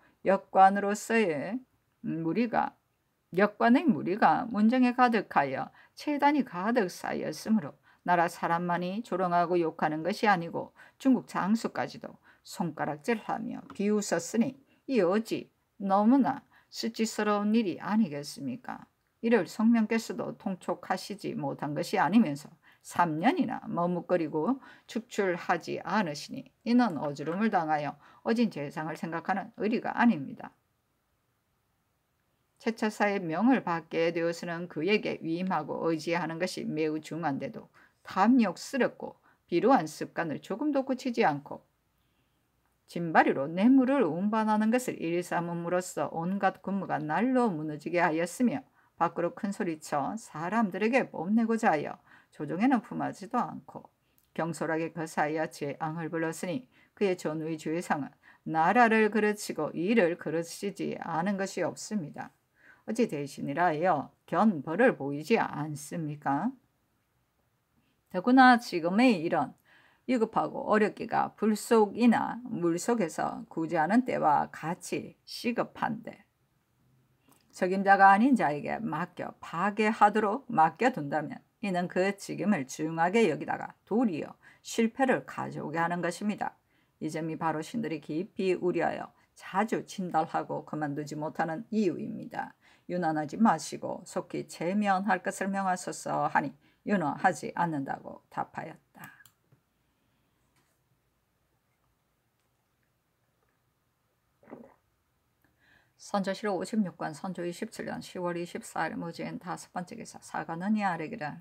역관의 무리가 문정에 가득하여 채단이 가득 쌓였으므로 나라 사람만이 조롱하고 욕하는 것이 아니고 중국 장수까지도 손가락질하며 비웃었으니 이 어찌 너무나 수치스러운 일이 아니겠습니까? 이를 성령께서도 통촉하시지 못한 것이 아니면서 3년이나 머뭇거리고 축출하지 않으시니 이는 어지럼을 당하여 어진 재상을 생각하는 의리가 아닙니다. 최처사의 명을 받게 되어서는 그에게 위임하고 의지하는 것이 매우 중요한데도 탐욕스럽고 비루한 습관을 조금도 고치지 않고 진바리로 뇌물을 운반하는 것을 일삼음으로써 온갖 군무가 날로 무너지게 하였으며 밖으로 큰소리쳐 사람들에게 뽐내고자 하여 조정에는 품하지도 않고 경솔하게 거사하여 재앙을 불렀으니 그의 전후의 주의상은 나라를 그르치고 이를 그르치지 않은 것이 없습니다. 어찌 대신이라 하여 견벌을 보이지 않습니까? 더구나 지금의 이런 위급하고 어렵기가 불 속이나 물 속에서 구제하는 때와 같이 시급한데 책임자가 아닌 자에게 맡겨 파괴하도록 맡겨둔다면 이는 그 책임을 중하게 여기다가 도리어 실패를 가져오게 하는 것입니다. 이 점이 바로 신들이 깊이 우려하여 자주 진달하고 그만두지 못하는 이유입니다. 유난하지 마시고 속히 체면할 것을 명하소서 하니 윤허하지 않는다고 답하였다. 선조실록 56권 선조 27년 10월 24일 무지인 5번째 기사 사관원이 아뢰기를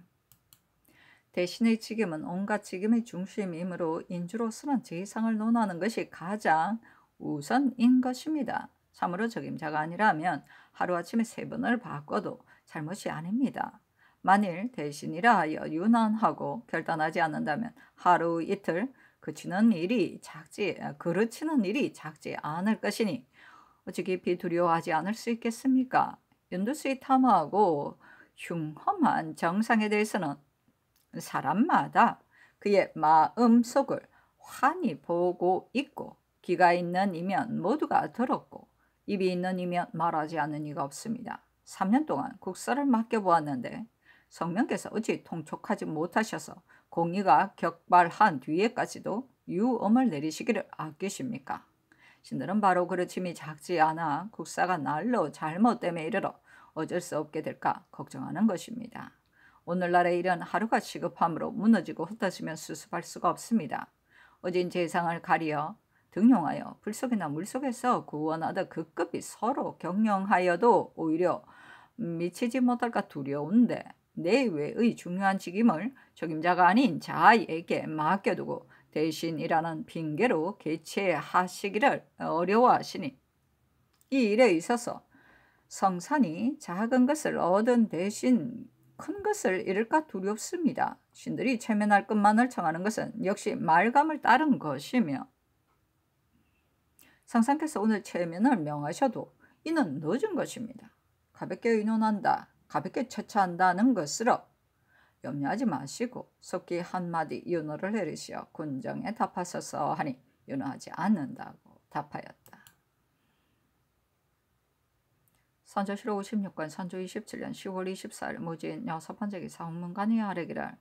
대신의 직임은 온갖 직임의 중심이므로 인주로서는 재상을 논하는 것이 가장 우선인 것입니다. 참으로 적임자가 아니라면 하루아침에 3번을 바꿔도 잘못이 아닙니다. 만일 대신이라 하여 유난하고 결단하지 않는다면 하루 이틀 그르치는 일이 작지 않을 것이니 어찌 깊이 두려워하지 않을 수 있겠습니까? 윤두수의 탐하고 흉험한 정상에 대해서는 사람마다 그의 마음속을 환히 보고 있고 귀가 있는 이면 모두가 들었고 입이 있는 이면 말하지 않는 이가 없습니다. 3년 동안 국사를 맡겨보았는데 성명께서 어찌 통촉하지 못하셔서 공의가 격발한 뒤에까지도 유엄을 내리시기를 아끼십니까? 신들은 바로 그르침이 작지 않아 국사가 날로 잘못됨에 이르러 어쩔 수 없게 될까 걱정하는 것입니다. 오늘날의 일은 하루가 시급함으로 무너지고 흩어지면 수습할 수가 없습니다. 어진 재상을 가리어 등용하여 불속이나 물속에서 구원하듯 급급히 서로 경영하여도 오히려 미치지 못할까 두려운데 내외의 중요한 직임을 적임자가 아닌 자에게 맡겨두고 대신이라는 핑계로 개최하시기를 어려워하시니 이 일에 있어서 성산이 작은 것을 얻은 대신 큰 것을 잃을까 두렵습니다. 신들이 체면할 것만을 청하는 것은 역시 말감을 따른 것이며 상상께서 오늘 체면을 명하셔도 이는 늦은 것입니다. 가볍게 의논한다, 가볍게 처처한다는 것으로 염려하지 마시고 속히 한마디 윤호를 내리시어 군정에 답하소서 하니 윤호하지 않는다고 답하였다. 선조실록 56권 선조 27년 10월 24일 무진 6번째 기사 홍문관이 아뢰기를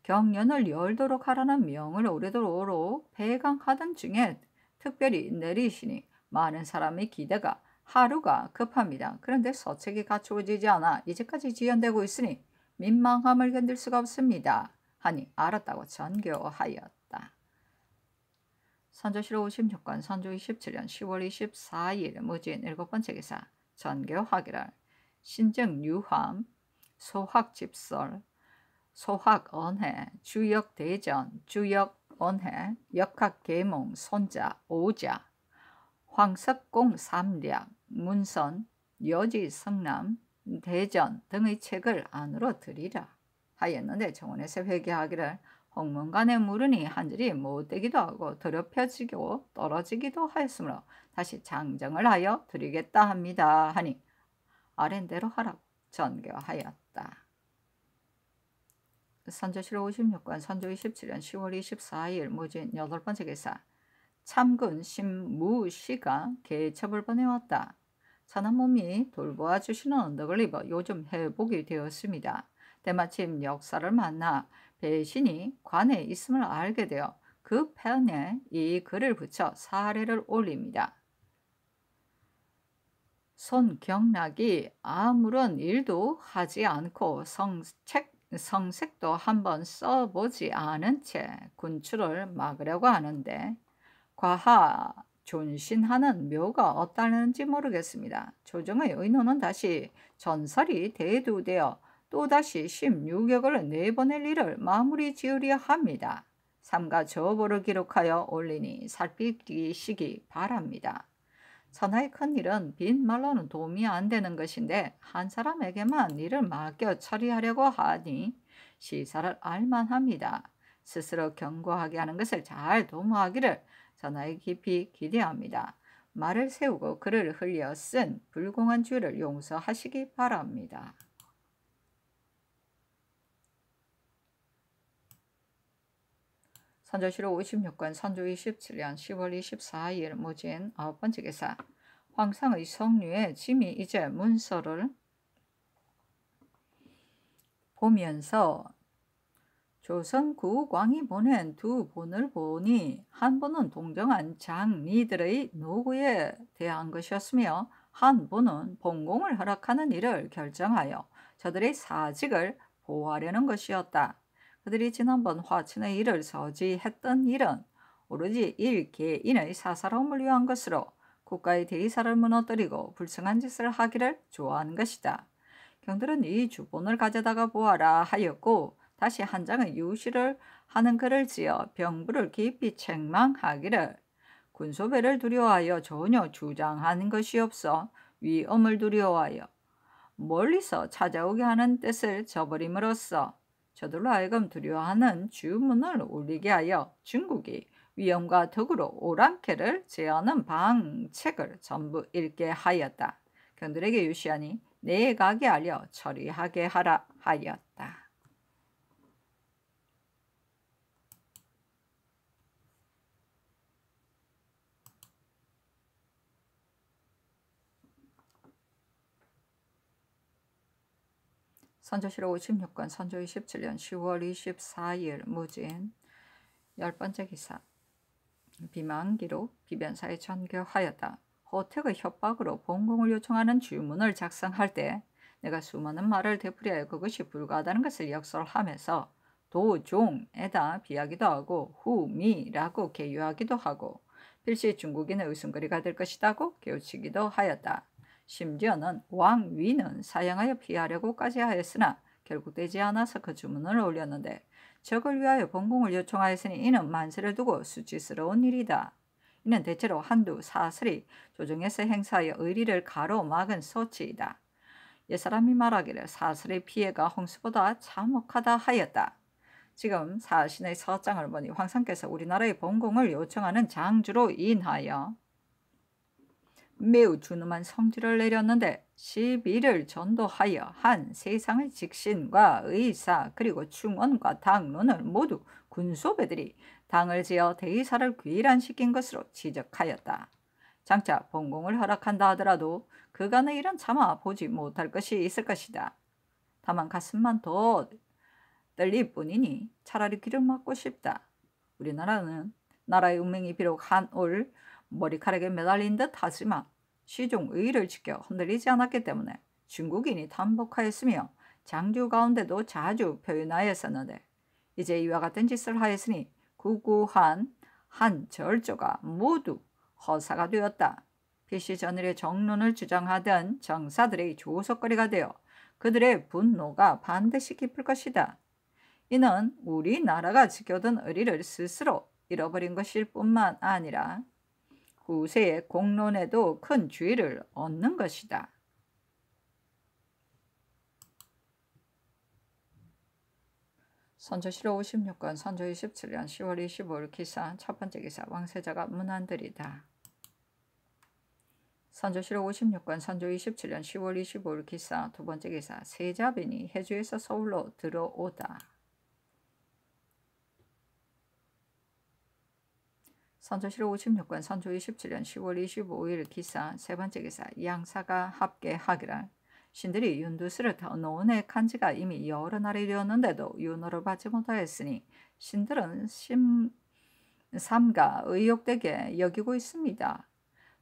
경연을 열도록 하라는 명을 오래도록 배강하던 중에 특별히 내리시니 많은 사람의 기대가 하루가 급합니다. 그런데 서책이 갖추어지지 않아 이제까지 지연되고 있으니 민망함을 견딜 수가 없습니다. 하니 알았다고 전교하였다. 선조실록 56권 선조 27년 10월 24일 무진 7번째 기사 전교하기를 신정유함 소학집설 소학언해 주역대전 주역언해 역학계몽 손자 오자 황석공 삼략 문선 여지성남 대전 등의 책을 안으로 드리라 하였는데 정원에서 회개하기를 홍문관에 물으니 한절이 못되기도 하고 더럽혀지고 떨어지기도 하였으므로 다시 장정을 하여 드리겠다 합니다 하니 아랜대로 하라고 전교하였다. 선조실록 56권 선조 27년 10월 24일 무진 8번째 기사. 참군 신무씨가 개첩을 보내왔다. 산한 몸이 돌보아 주시는 언덕을 입어 요즘 회복이 되었습니다. 때마침 역사를 만나 배신이 관에 있음을 알게 되어 그 편에 이 글을 붙여 사례를 올립니다. 손경락이 아무런 일도 하지 않고 성색도 한번 써보지 않은 채 군출을 막으려고 하는데 과하 존신하는 묘가 없다는지 모르겠습니다. 조정의 의논은 다시 전설이 대두되어 또다시 16역을 내보낼 일을 마무리 지으려 합니다. 삼가 저보를 기록하여 올리니 살피시기 바랍니다. 천하의 큰일은 빈말로는 도움이 안 되는 것인데 한 사람에게만 일을 맡겨 처리하려고 하니 시사를 알만합니다. 스스로 견고하게 하는 것을 잘 도모하기를 전하에 깊이 기대합니다. 말을 세우고 글을 흘려 쓴 불공한 죄를 용서하시기 바랍니다. 선조실록 56권 선조 27년 10월 24일 무진 9번째 기사. 황상의 성류에 짐이 이제 문서를 보면서 조선 구광이 보낸 두 본을 보니 한 본은 동정한 장리들의 노구에 대한 것이었으며 한 본은 본공을 허락하는 일을 결정하여 저들의 사직을 보호하려는 것이었다. 그들이 지난번 화친의 일을 서지했던 일은 오로지 일개인의 사사로움을 위한 것으로 국가의 대의사를 무너뜨리고 불성한 짓을 하기를 좋아하는 것이다. 경들은 이 주본을 가져다가 보아라 하였고 다시 한 장의 유시를 하는 글을 지어 병부를 깊이 책망하기를 군소배를 두려워하여 전혀 주장하는 것이 없어 위엄을 두려워하여 멀리서 찾아오게 하는 뜻을 저버림으로써 저들로 하여금 두려워하는 주문을 올리게 하여 중국이 위엄과 덕으로 오랑캐를 제하는 방책을 전부 읽게 하였다. 경들에게 유시하니 내각에 알려 처리하게 하라 하였다. 선조실록 56권 선조 27년 10월 24일 무진 10번째 기사. 비만기로 비변사에 전교하였다. 호택의 협박으로 본공을 요청하는 주문을 작성할 때 내가 수많은 말을 되풀이하여 그것이 불가하다는 것을 역설하면서 도종에다 비하기도 하고 후미라고 개유하기도 하고 필시 중국인의 의순거리가 될 것이라고 깨우치기도 하였다. 심지어는 왕위는 사양하여 피하려고까지 하였으나 결국 되지 않아서 그 주문을 올렸는데 적을 위하여 본공을 요청하였으니 이는 만세를 두고 수치스러운 일이다. 이는 대체로 한두 사슬이 조정에서 행사하여 의리를 가로막은 소치이다. 옛사람이 말하기를 사슬의 피해가 홍수보다 참혹하다 하였다. 지금 사신의 서장을 보니 황상께서 우리나라의 본공을 요청하는 장주로 인하여 매우 준엄한 성질을 내렸는데 시비를 전도하여 한 세상의 직신과 의사 그리고 충원과 당론을 모두 군소배들이 당을 지어 대의사를 귀란시킨 것으로 지적하였다. 장차 본공을 허락한다 하더라도 그간의 일은 차마 보지 못할 것이 있을 것이다. 다만 가슴만 더 떨릴 뿐이니 차라리 귀를 막고 싶다. 우리나라는 나라의 운명이 비록 한 올 머리카락에 매달린 듯 하지만 시종 의의를 지켜 흔들리지 않았기 때문에 중국인이 tam복하였으며 장주 가운데도 자주 표현하였었는데 이제 이와 같은 짓을 하였으니 구구한 한 절조가 모두 허사가 되었다. 필시 전일의 정론을 주장하던 정사들의 조석거리가 되어 그들의 분노가 반드시 깊을 것이다. 이는 우리나라가 지켜둔 의리를 스스로 잃어버린 것일 뿐만 아니라 후세의 공론에도 큰 주의를 얻는 것이다. 선조실록 56권 선조 27년 10월 25일 기사. 첫 번째 기사. 왕세자가 문안들이다. 선조실록 56권 선조 27년 10월 25일 기사. 두 번째 기사. 세자빈이 해주에서 서울로 들어오다. 선조실 56권 선조 27년 10월 25일 기사 세 번째 기사 양사가 합계하기를 신들이 윤두수를 더 놓은 간지가 이미 여러 날이 되었는데도 윤호를 받지 못하였으니 신들은 삼가 의욕되게 여기고 있습니다.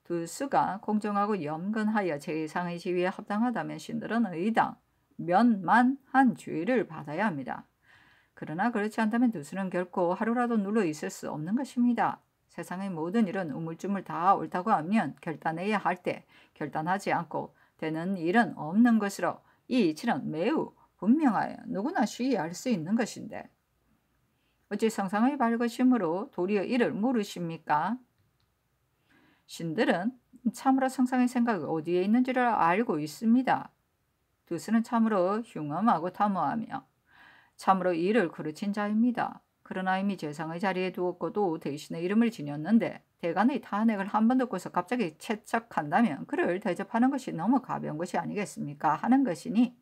두수가 공정하고 염근하여 제2상의 지위에 합당하다면 신들은 의당 면만한 주의를 받아야 합니다. 그러나 그렇지 않다면 두수는 결코 하루라도 눌러 있을 수 없는 것입니다. 세상의 모든 일은 우물쭈물 다 옳다고 하면 결단해야 할 때 결단하지 않고 되는 일은 없는 것으로 이 이치는 매우 분명하여 누구나 쉬이 알 수 있는 것인데 어찌 성상의 밝으심으로 도리어 이를 모르십니까? 신들은 참으로 성상의 생각이 어디에 있는지를 알고 있습니다. 두수는 참으로 흉엄하고 탐호하며 참으로 이를 그르친 자입니다. 그러나 이미 재상의 자리에 두었고도 대신에 이름을 지녔는데 대간의 탄핵을 한 번 듣고서 갑자기 채척한다면 그를 대접하는 것이 너무 가벼운 것이 아니겠습니까? 하는 것이니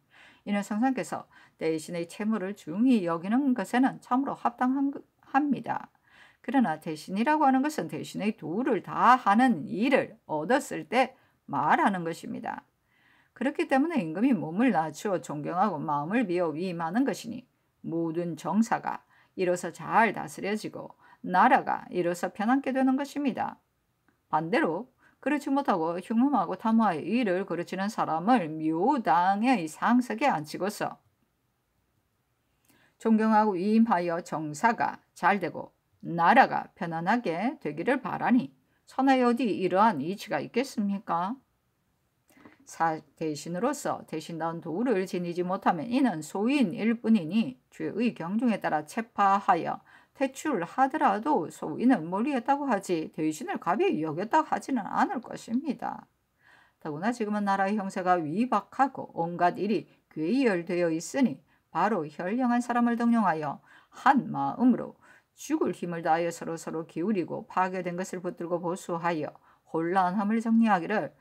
이는 성상께서 대신의 채무를 중히 여기는 것에는 참으로 합당합니다. 그러나 대신이라고 하는 것은 대신의 도를 다하는 일을 얻었을 때 말하는 것입니다. 그렇기 때문에 임금이 몸을 낮추어 존경하고 마음을 비워 위임하는 것이니 모든 정사가 이로써 잘 다스려지고 나라가 이로써 편안게 되는 것입니다. 반대로 그렇지 못하고 흉엄하고 탐호하여 일을 그르치는 사람을 묘당의 상석에 앉히고서 존경하고 위임하여 정사가 잘되고 나라가 편안하게 되기를 바라니 천하에 어디 이러한 이치가 있겠습니까? 대신으로서 대신다운 도를 지니지 못하면 이는 소인일 뿐이니 죄의 경중에 따라 체파하여 퇴출하더라도 소인을 멀리했다고 하지 대신을 가벼이 여겼다 하지는 않을 것입니다. 더구나 지금은 나라의 형세가 위박하고 온갖 일이 괴열되어 있으니 바로 현명한 사람을 등용하여 한 마음으로 죽을 힘을 다하여 서로 기울이고 파괴된 것을 붙들고 보수하여 혼란함을 정리하기를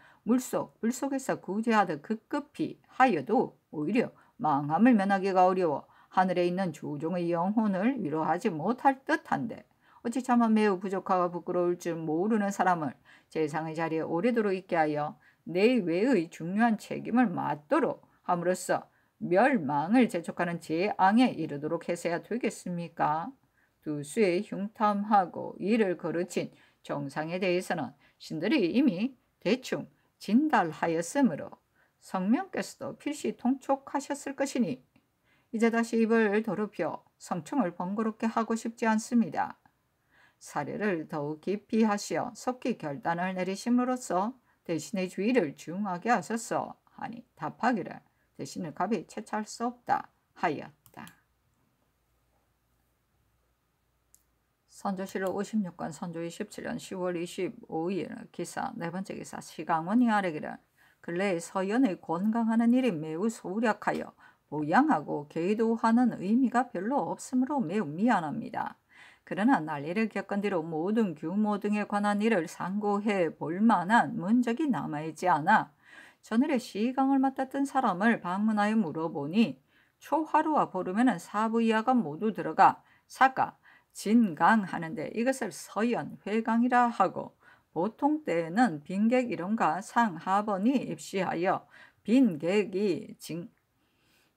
물속에서 구제하듯 급급히 하여도 오히려 망함을 면하기가 어려워 하늘에 있는 조종의 영혼을 위로하지 못할 듯한데 어찌 차마 매우 부족하고 부끄러울 줄 모르는 사람을 재상의 자리에 오래도록 있게 하여 내외의 중요한 책임을 맡도록 함으로써 멸망을 재촉하는 재앙에 이르도록 해서야 되겠습니까? 두수의 흉탐하고 이를 거르친 정상에 대해서는 신들이 이미 대충 진달하였으므로 성명께서도 필시 통촉하셨을 것이니 이제 다시 입을 더럽혀 성청을 번거롭게 하고 싶지 않습니다. 사례를 더욱 깊이 하시어 속히 결단을 내리심으로써 대신의 주의를 중하게 하소서 하니 답하기를 대신을 가벼이 채찰할 수 없다 하였다. 선조실 56권 선조 27년 10월 25일 기사 네 번째 기사 시강원이 아뢰기를 근래에 서연의 권강하는 일이 매우 소략하여 보양하고 계도하는 의미가 별로 없으므로 매우 미안합니다. 그러나 난리를 겪은 뒤로 모든 규모 등에 관한 일을 상고해 볼 만한 문적이 남아있지 않아 전일에 시강을 맡았던 사람을 방문하여 물어보니 초하루와 보름에는 사부 이하가 모두 들어가 사가 진강하는데 이것을 서연 회강이라 하고 보통 때에는 빈객 이름과 상하번이 입시하여 빈객이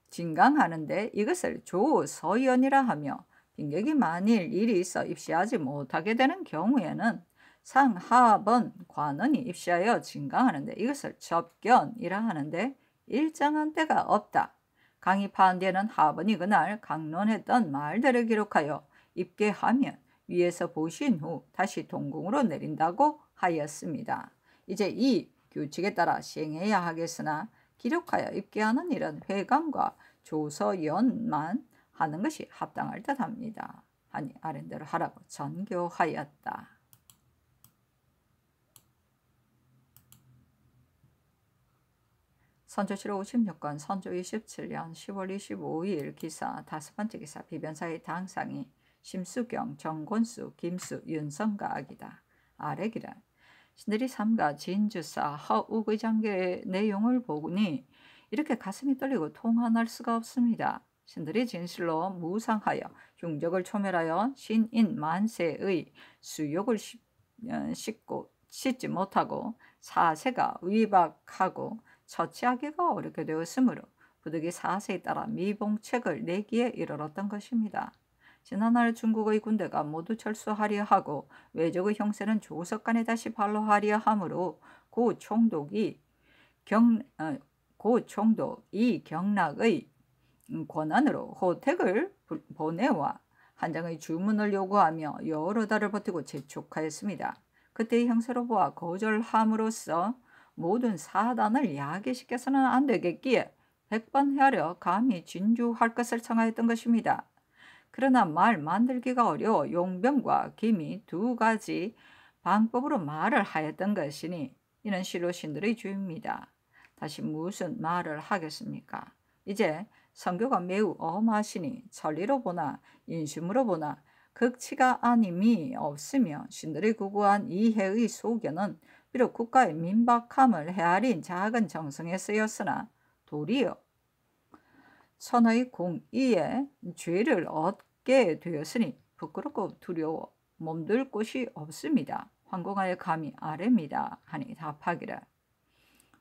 진강하는데 이것을 조서연이라 하며 빈객이 만일 일이 있어 입시하지 못하게 되는 경우에는 상하번 관원이 입시하여 진강하는데 이것을 접견이라 하는데 일정한 때가 없다. 강의파한 데는 하번이 그날 강론했던 말들을 기록하여 입계하면 위에서 보신 후 다시 동궁으로 내린다고 하였습니다. 이제 이 규칙에 따라 시행해야 하겠으나 기록하여 입계하는 일은 회관과 조서연만 하는 것이 합당할 듯합니다. 하니 아랜대로 하라고 전교하였다. 선조실 56권 선조 27년 10월 25일 기사 다섯 번째 기사 비변사의 당상이 심수경, 정권수, 김수, 윤성가악이다. 아래기란 신들이 삼가 진주사 허욱의 장계의 내용을 보니 이렇게 가슴이 떨리고 통한할 수가 없습니다. 신들이 진실로 무상하여 흉적을 초멸하여 신인 만세의 수욕을 씻지 못하고 사세가 위박하고 처치하기가 어렵게 되었으므로 부득이 사세에 따라 미봉책을 내기에 이르렀던 것입니다. 지난날 중국의 군대가 모두 철수하려 하고 외적의 형세는 조석간에 다시 발로하려 하므로 고 총독이 경락의 권한으로 호택을 보내와 한 장의 주문을 요구하며 여러 달을 버티고 재촉하였습니다. 그때의 형세로 보아 거절함으로써 모든 사단을 야기시켜서는 안 되겠기에 100번 헤아려 감히 진주할 것을 청하였던 것입니다. 그러나 말 만들기가 어려워 용병과 김이 두 가지 방법으로 말을 하였던 것이니 이는 실로 신들의 주입니다. 다시 무슨 말을 하겠습니까? 이제 선교가 매우 엄하시니 천리로 보나 인심으로 보나 극치가 아님이 없으며 신들의 구구한 이해의 소견은 비록 국가의 민박함을 헤아린 작은 정성에 쓰였으나 도리어 선의 공의에 죄를 얻게 되었으니 부끄럽고 두려워 몸둘 곳이 없습니다. 황공하여 감히 아뢰입니다 하니 답하기를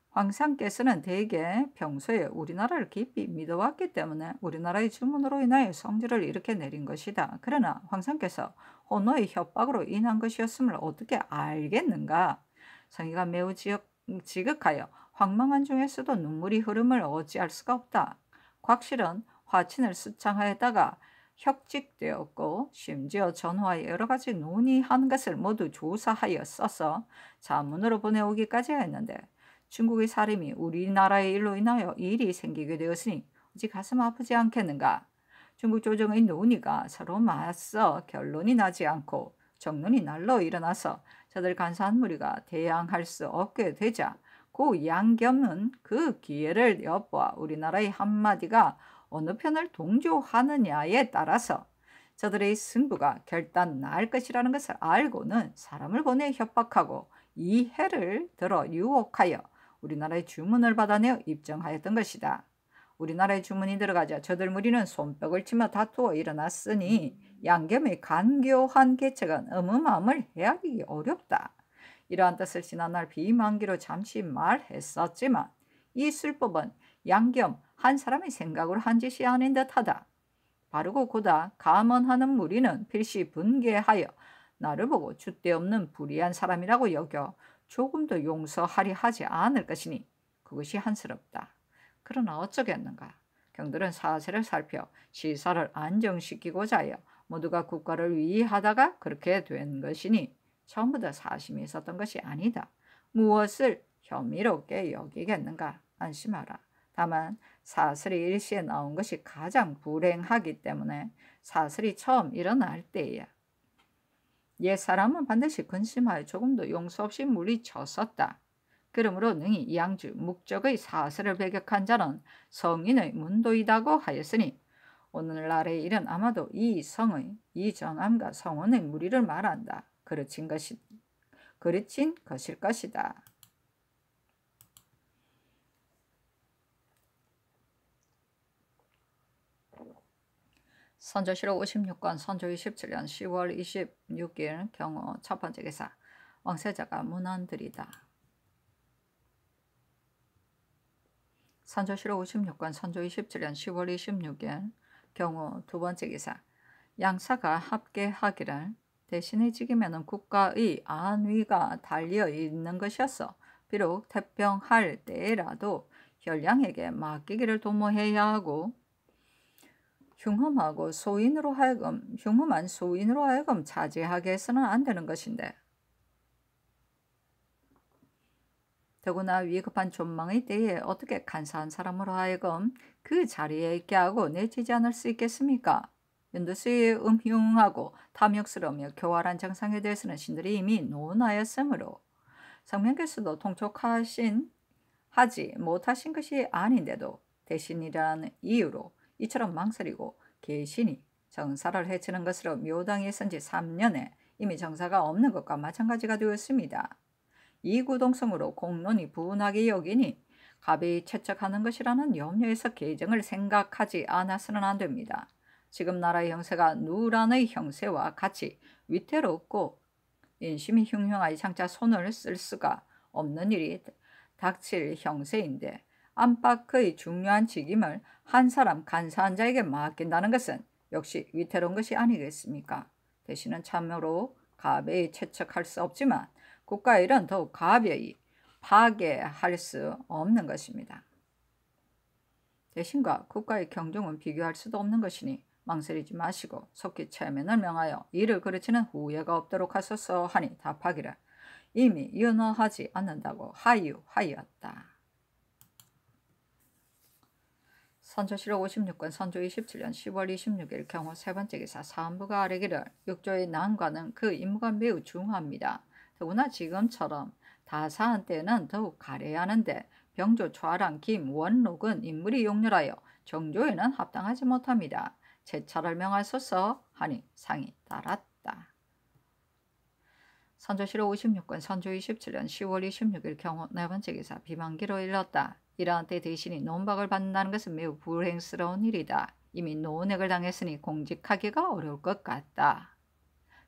황상께서는 대개 평소에 우리나라를 깊이 믿어왔기 때문에 우리나라의 주문으로 인하여 성질을 이렇게 내린 것이다. 그러나 황상께서 혼노의 협박으로 인한 것이었음을 어떻게 알겠는가? 성희가 매우 지극하여 황망한 중에서도 눈물이 흐름을 어찌할 수가 없다. 곽실은 화친을 수창하였다가 혁직되었고 심지어 전화에 여러 가지 논의한 것을 모두 조사하여 써서 자문으로 보내오기까지 하였는데 중국의 사림이 우리나라의 일로 인하여 일이 생기게 되었으니 어찌 가슴 아프지 않겠는가? 중국 조정의 논의가 서로 맞서 결론이 나지 않고 정론이 날로 일어나서 저들 간사한 무리가 대항할 수 없게 되자 고 양겸은 그 기회를 엿보아 우리나라의 한마디가 어느 편을 동조하느냐에 따라서 저들의 승부가 결단 날 것이라는 것을 알고는 사람을 보내 협박하고 이해를 들어 유혹하여 우리나라의 주문을 받아내어 입정하였던 것이다. 우리나라의 주문이 들어가자 저들 무리는 손뼉을 치며 다투어 일어났으니 양겸의 간교한 계책은 어마어마함을 헤아리기 어렵다. 이러한 뜻을 지난날 비만기로 잠시 말했었지만 이 술법은 양겸 한 사람의 생각으로 한 짓이 아닌 듯하다. 바르고 고다 감언하는 무리는 필시 분개하여 나를 보고 줏대없는 불의한 사람이라고 여겨 조금도 용서하려 하지 않을 것이니 그것이 한스럽다. 그러나 어쩌겠는가. 경들은 사세를 살펴 시사를 안정시키고자 하여 모두가 국가를 위하다가 그렇게 된 것이니 처음부터 사심이 있었던 것이 아니다. 무엇을 혐의롭게 여기겠는가. 안심하라. 다만 사슬이 일시에 나온 것이 가장 불행하기 때문에 사슬이 처음 일어날 때야. 옛사람은 반드시 근심하여 조금도 용서 없이 물리쳤었다. 그러므로 능히 양주 목적의 사슬을 배격한 자는 성인의 문도이다고 하였으니 오늘날의 일은 아마도 이 성의 이정암과 성원의 무리를 말한다. 그르친 것일 것이다. 선조실록 56권 선조 27년 10월 26일 경우 첫 번째 기사 왕세자가 문안드리다. 선조실록 56권 선조 27년 10월 26일 경우 두 번째 기사 양사가 합계하기를 대신에 지기면은 국가의 안위가 달려 있는 것이었어. 비록 태평할 때라도 혈량에게 맡기기를 도모해야 하고 흉험한 소인으로 하여금 자제하게 해서는 안 되는 것인데 더구나 위급한 존망의 때에 어떻게 간사한 사람으로 하여금 그 자리에 있게 하고 내치지 않을 수 있겠습니까? 윤두수의 음흉하고 탐욕스러우며 교활한 정상에 대해서는 신들이 이미 논하였으므로 성명께서도 통촉하지 못하신 것이 아닌데도 대신이라는 이유로 이처럼 망설이고 계시니 정사를 해치는 것으로 묘당에 선 지 3년에 이미 정사가 없는 것과 마찬가지가 되었습니다. 이구동성으로 공론이 분하게 여기니 가벼이 채척하는 것이라는 염려에서 계정을 생각하지 않아서는 안 됩니다. 지금 나라의 형세가 누란의 형세와 같이 위태롭고 인심이 흉흉하여 장차 손을 쓸 수가 없는 일이 닥칠 형세인데 안팎의 중요한 직임을 한 사람 간사한 자에게 맡긴다는 것은 역시 위태로운 것이 아니겠습니까? 대신은 참으로 가벼이 채척할 수 없지만 국가의 일은 더욱 가벼이 파괴할 수 없는 것입니다. 대신과 국가의 경종은 비교할 수도 없는 것이니 망설이지 마시고 속히 체면을 명하여 일을 그르치는 후회가 없도록 하소서 하니 답하기를 이미 윤허하지 않는다고 하유하였다. 선조실록 56권 선조 27년 10월 26일 경호 세 번째 기사 사헌부가 아뢰기를 육조의 난관은 그 임무가 매우 중요합니다. 더구나 지금처럼 다사한 때는 더욱 가려야 하는데 병조 초아랑 김 원록은 인물이 용렬하여 정조에는 합당하지 못합니다. 제차를 명하소서 하니 상이 따랐다. 선조실록 56권 선조 27년 10월 26일 경호 네 번째 기사 비만기로 일렀다. 이러한 때 대신이 논박을 받는다는 것은 매우 불행스러운 일이다. 이미 노은액을 당했으니 공직하기가 어려울 것 같다.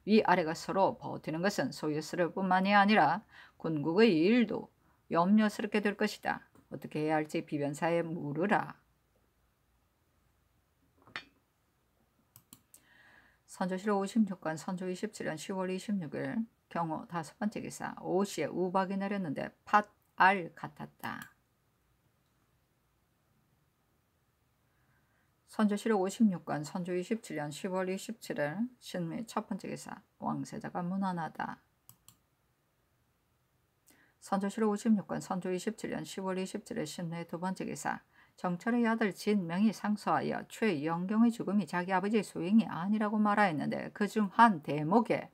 위아래가 서로 버티는 것은 소유스러울 뿐만이 아니라 군국의 일도 염려스럽게 될 것이다. 어떻게 해야 할지 비변사에 물으라. 선조실록 56권 선조 27년 10월 26일 경호 다섯 번째 기사 오시에 우박이 내렸는데 팥알 같았다. 선조실록 56권 선조 27년 10월 27일 신미 첫 번째 기사 왕세자가 무난하다. 선조실록 56권 선조 27년 10월 27일 신미 두 번째 기사 정철의 아들 진명이 상소하여 최영경의 죽음이 자기 아버지의 소행이 아니라고 말하였는데 그중 한 대목에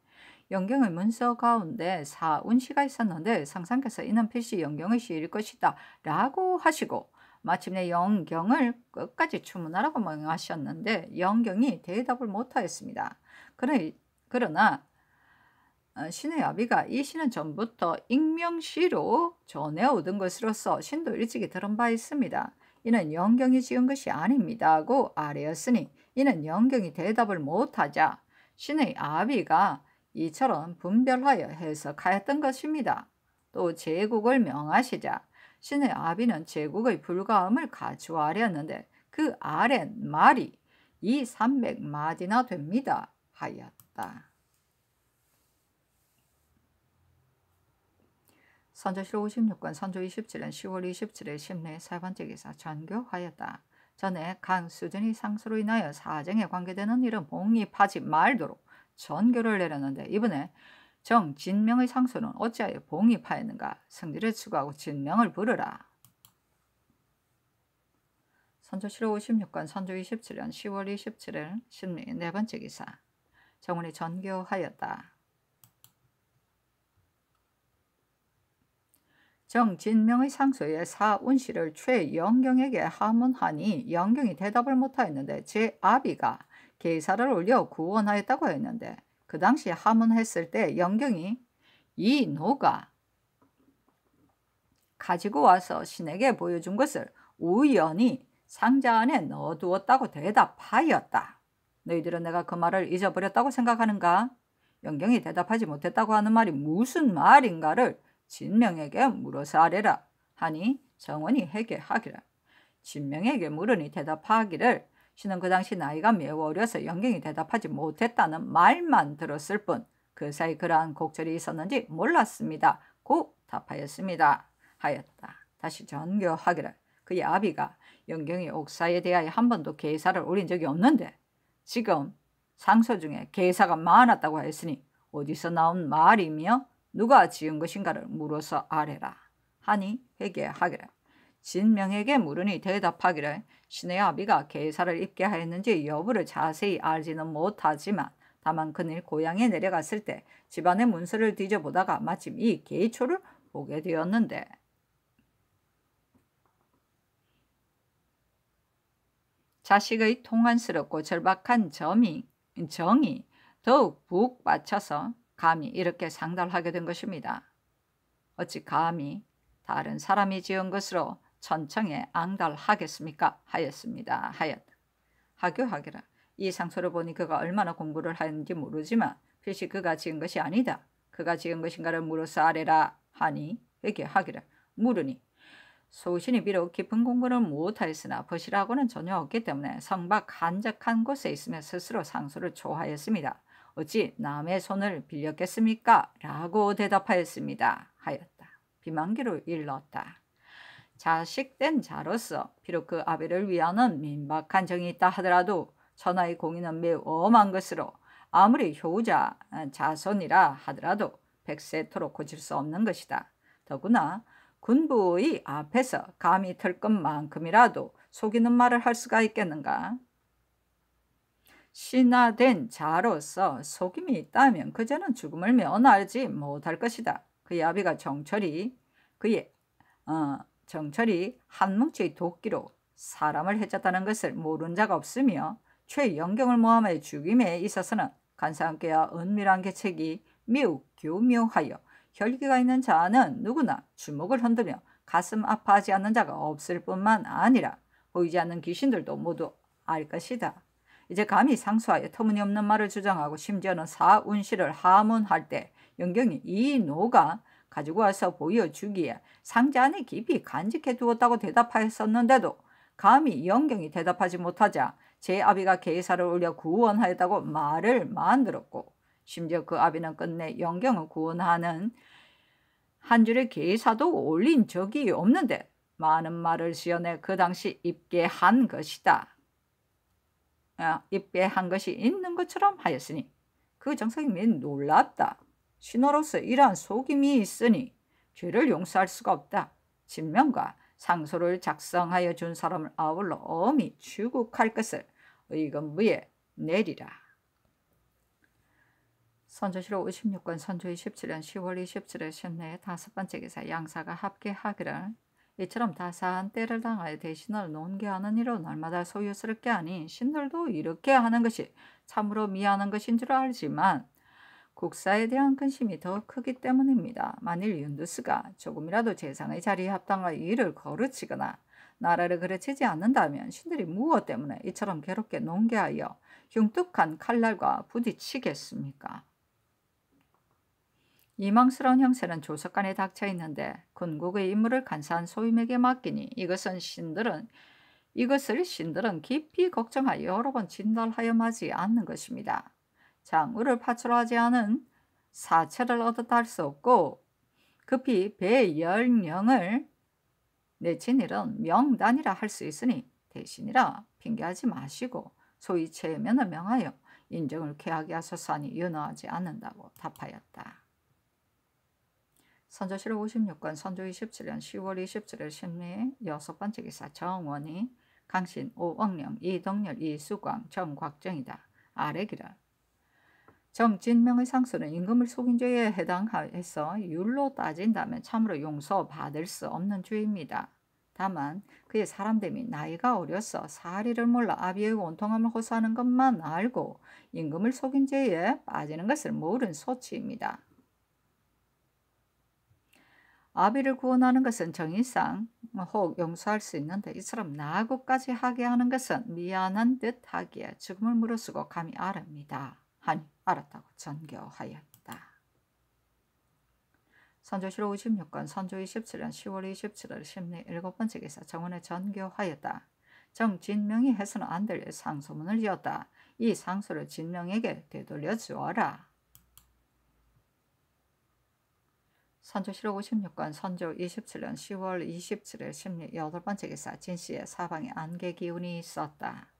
영경의 문서 가운데 사운시가 있었는데 상상께서 이는 필시 영경의 시일 것이다 라고 하시고 마침내 영경을 끝까지 추문하라고 명하셨는데 영경이 대답을 못하였습니다. 그러나 신의 아비가 이 시는 전부터 익명시로 전해오던 것으로서 신도 일찍이 들은 바 있습니다. 이는 영경이 지은 것이 아닙니다고 아뢰었으니 이는 영경이 대답을 못하자 신의 아비가 이처럼 분별하여 해석하였던 것입니다. 또 제국을 명하시자 신의 아비는 제국의 불가함을 가주하려는데 그 아랫 말이 300마디나 됩니다 하였다. 선조실록 56권 선조 27년 10월 27일 신내 세 번째 기사 전교하였다. 전에 강수진이 상소로 인하여 사정에 관계되는 일은 봉입하지 말도록 전교를 내렸는데 이번에 정진명의 상소는 어찌하여 봉입하였는가? 성질을 추구하고 진명을 부르라. 선조실록 56권 선조 27년 10월 27일 신미 네 번째 기사 정원이 전교하였다. 정진명의 상소에 사운시를 최영경에게 하문하니 영경이 대답을 못하였는데 제 아비가 계사를 올려 구원하였다고 했는데 그 당시 하문했을 때 영경이 이 노가 가지고 와서 신에게 보여준 것을 우연히 상자 안에 넣어두었다고 대답하였다. 너희들은 내가 그 말을 잊어버렸다고 생각하는가? 영경이 대답하지 못했다고 하는 말이 무슨 말인가를 진명에게 물어서 아뢰라 하니 정원이 회개하기를 진명에게 물으니 대답하기를 신은 그 당시 나이가 매우 어려서 영경이 대답하지 못했다는 말만 들었을 뿐 그 사이 그러한 곡절이 있었는지 몰랐습니다. 고 답하였습니다. 하였다. 다시 전교하기를 그의 아비가 영경이 옥사에 대하여 한 번도 계사를 올린 적이 없는데 지금 상소 중에 계사가 많았다고 했으니 어디서 나온 말이며 누가 지은 것인가를 물어서 아뢰라 하니 회개하기를 진명에게 물으니 대답하기를 신의 아비가 계사를 입게 하였는지 여부를 자세히 알지는 못하지만 다만 그늘 고향에 내려갔을 때 집안의 문서를 뒤져보다가 마침 이 계초를 보게 되었는데 자식의 통한스럽고 절박한 정이 더욱 푹 받쳐서 감히 이렇게 상달하게 된 것입니다. 어찌 감히 다른 사람이 지은 것으로 천청에 앙달하겠습니까? 하였습니다. 하였다. 하교하기라. 이 상소를 보니 그가 얼마나 공부를 하였는지 모르지만 필시 그가 지은 것이 아니다. 그가 지은 것인가를 물어서 아뢰라 하니 회개하기를 물으니 소신이 비록 깊은 공부를 못하였으나 벗이라고는 전혀 없기 때문에 성박 한적한 곳에 있으며 스스로 상소를 초하였습니다. 어찌 남의 손을 빌렸겠습니까? 라고 대답하였습니다. 하였다. 비만기로 일렀다. 자식된 자로서 비록 그 아비를 위하는 민박한 정이 있다 하더라도 천하의 공의는 매우 엄한 것으로 아무리 효자 자손이라 하더라도 백세토록 고칠 수 없는 것이다. 더구나 군부의 앞에서 감히 털 것만큼이라도 속이는 말을 할 수가 있겠는가? 신하된 자로서 속임이 있다면 그제는 죽음을 면하지 못할 것이다. 그의 아비가 정철이 한 뭉치의 도끼로 사람을 해쳤다는 것을 모르는 자가 없으며 최영경을 모함하여 죽임에 있어서는 간사함께야 은밀한 계책이 매우 교묘하여 혈기가 있는 자는 누구나 주먹을 흔들며 가슴 아파하지 않는 자가 없을 뿐만 아니라 보이지 않는 귀신들도 모두 알 것이다. 이제 감히 상소하여 터무니없는 말을 주장하고 심지어는 사운시를 하문할 때 영경이 이 노가 가지고 와서 보여주기에 상자 안에 깊이 간직해 두었다고 대답하였었는데도 감히 영경이 대답하지 못하자 제 아비가 계사를 올려 구원하였다고 말을 만들었고 심지어 그 아비는 끝내 영경을 구원하는 한 줄의 계사도 올린 적이 없는데 많은 말을 지어내 그 당시 입계한 것이다. 입계한 것이 있는 것처럼 하였으니 그 정성이 매우 놀랍다. 신하로서 이러한 속임이 있으니 죄를 용서할 수가 없다. 진명과 상소를 작성하여 준 사람을 아울러 엄히 추국할 것을 의금부에 내리라. 선조실록 56권 선조 27년 10월 27일 신내에 5번째 기사 양사가 합계하기를 이처럼 다사한 때를 당하여 대신을 논개하는 일로 날마다 소유스럽게 하니 신들도 이렇게 하는 것이 참으로 미안한 것인 줄 알지만 국사에 대한 근심이 더 크기 때문입니다. 만일 윤두스가 조금이라도 재상의 자리에 합당하여 일을 거르치거나 나라를 거르치지 않는다면 신들이 무엇 때문에 이처럼 괴롭게 논개하여 흉측한 칼날과 부딪히겠습니까? 이망스러운 형세는 조석간에 닥쳐 있는데 군국의 임무를 간사한 소임에게 맡기니 이것을 신들은 깊이 걱정하여 여러 번 진달하여 마지 않는 것입니다. 장우를 파출하지 않은 사체를 얻었다 할 수 없고 급히 배열령을 내친 일은 명단이라 할 수 있으니 대신이라 핑계하지 마시고 소위 체면을 명하여 인정을 쾌하게 하소서 하니 윤허하지 않는다고 답하였다. 선조실록 56권 선조 27년 10월 27일 신내 6번째 기사 정원이 강신, 오억령, 이덕렬, 이수광, 정곽정이다. 아래기를 정진명의 상소는 임금을 속인 죄에 해당해서 율로 따진다면 참으로 용서받을 수 없는 죄입니다. 다만 그의 사람됨이 나이가 어려서 사리를 몰라 아비의 원통함을 호소하는 것만 알고 임금을 속인 죄에 빠지는 것을 모른 소치입니다. 아비를 구원하는 것은 정의상 혹 용서할 수 있는데 이처럼 나고까지 하게 하는 것은 미안한 듯 하기에 죽음을 무릅쓰고 감히 아릅니다. 하니 알았다고 전교하였다. 선조실록 56권 선조 27년 10월 27일 신내 7번째 기사 정원에 전교하였다. 정진명이 해서는 안 될 상소문을 지었다. 이 상소를 진명에게 되돌려 주어라. 선조실록 56권 선조 27년 10월 27일 신내 8번째 기사 진씨의 사방에 안개 기운이 있었다.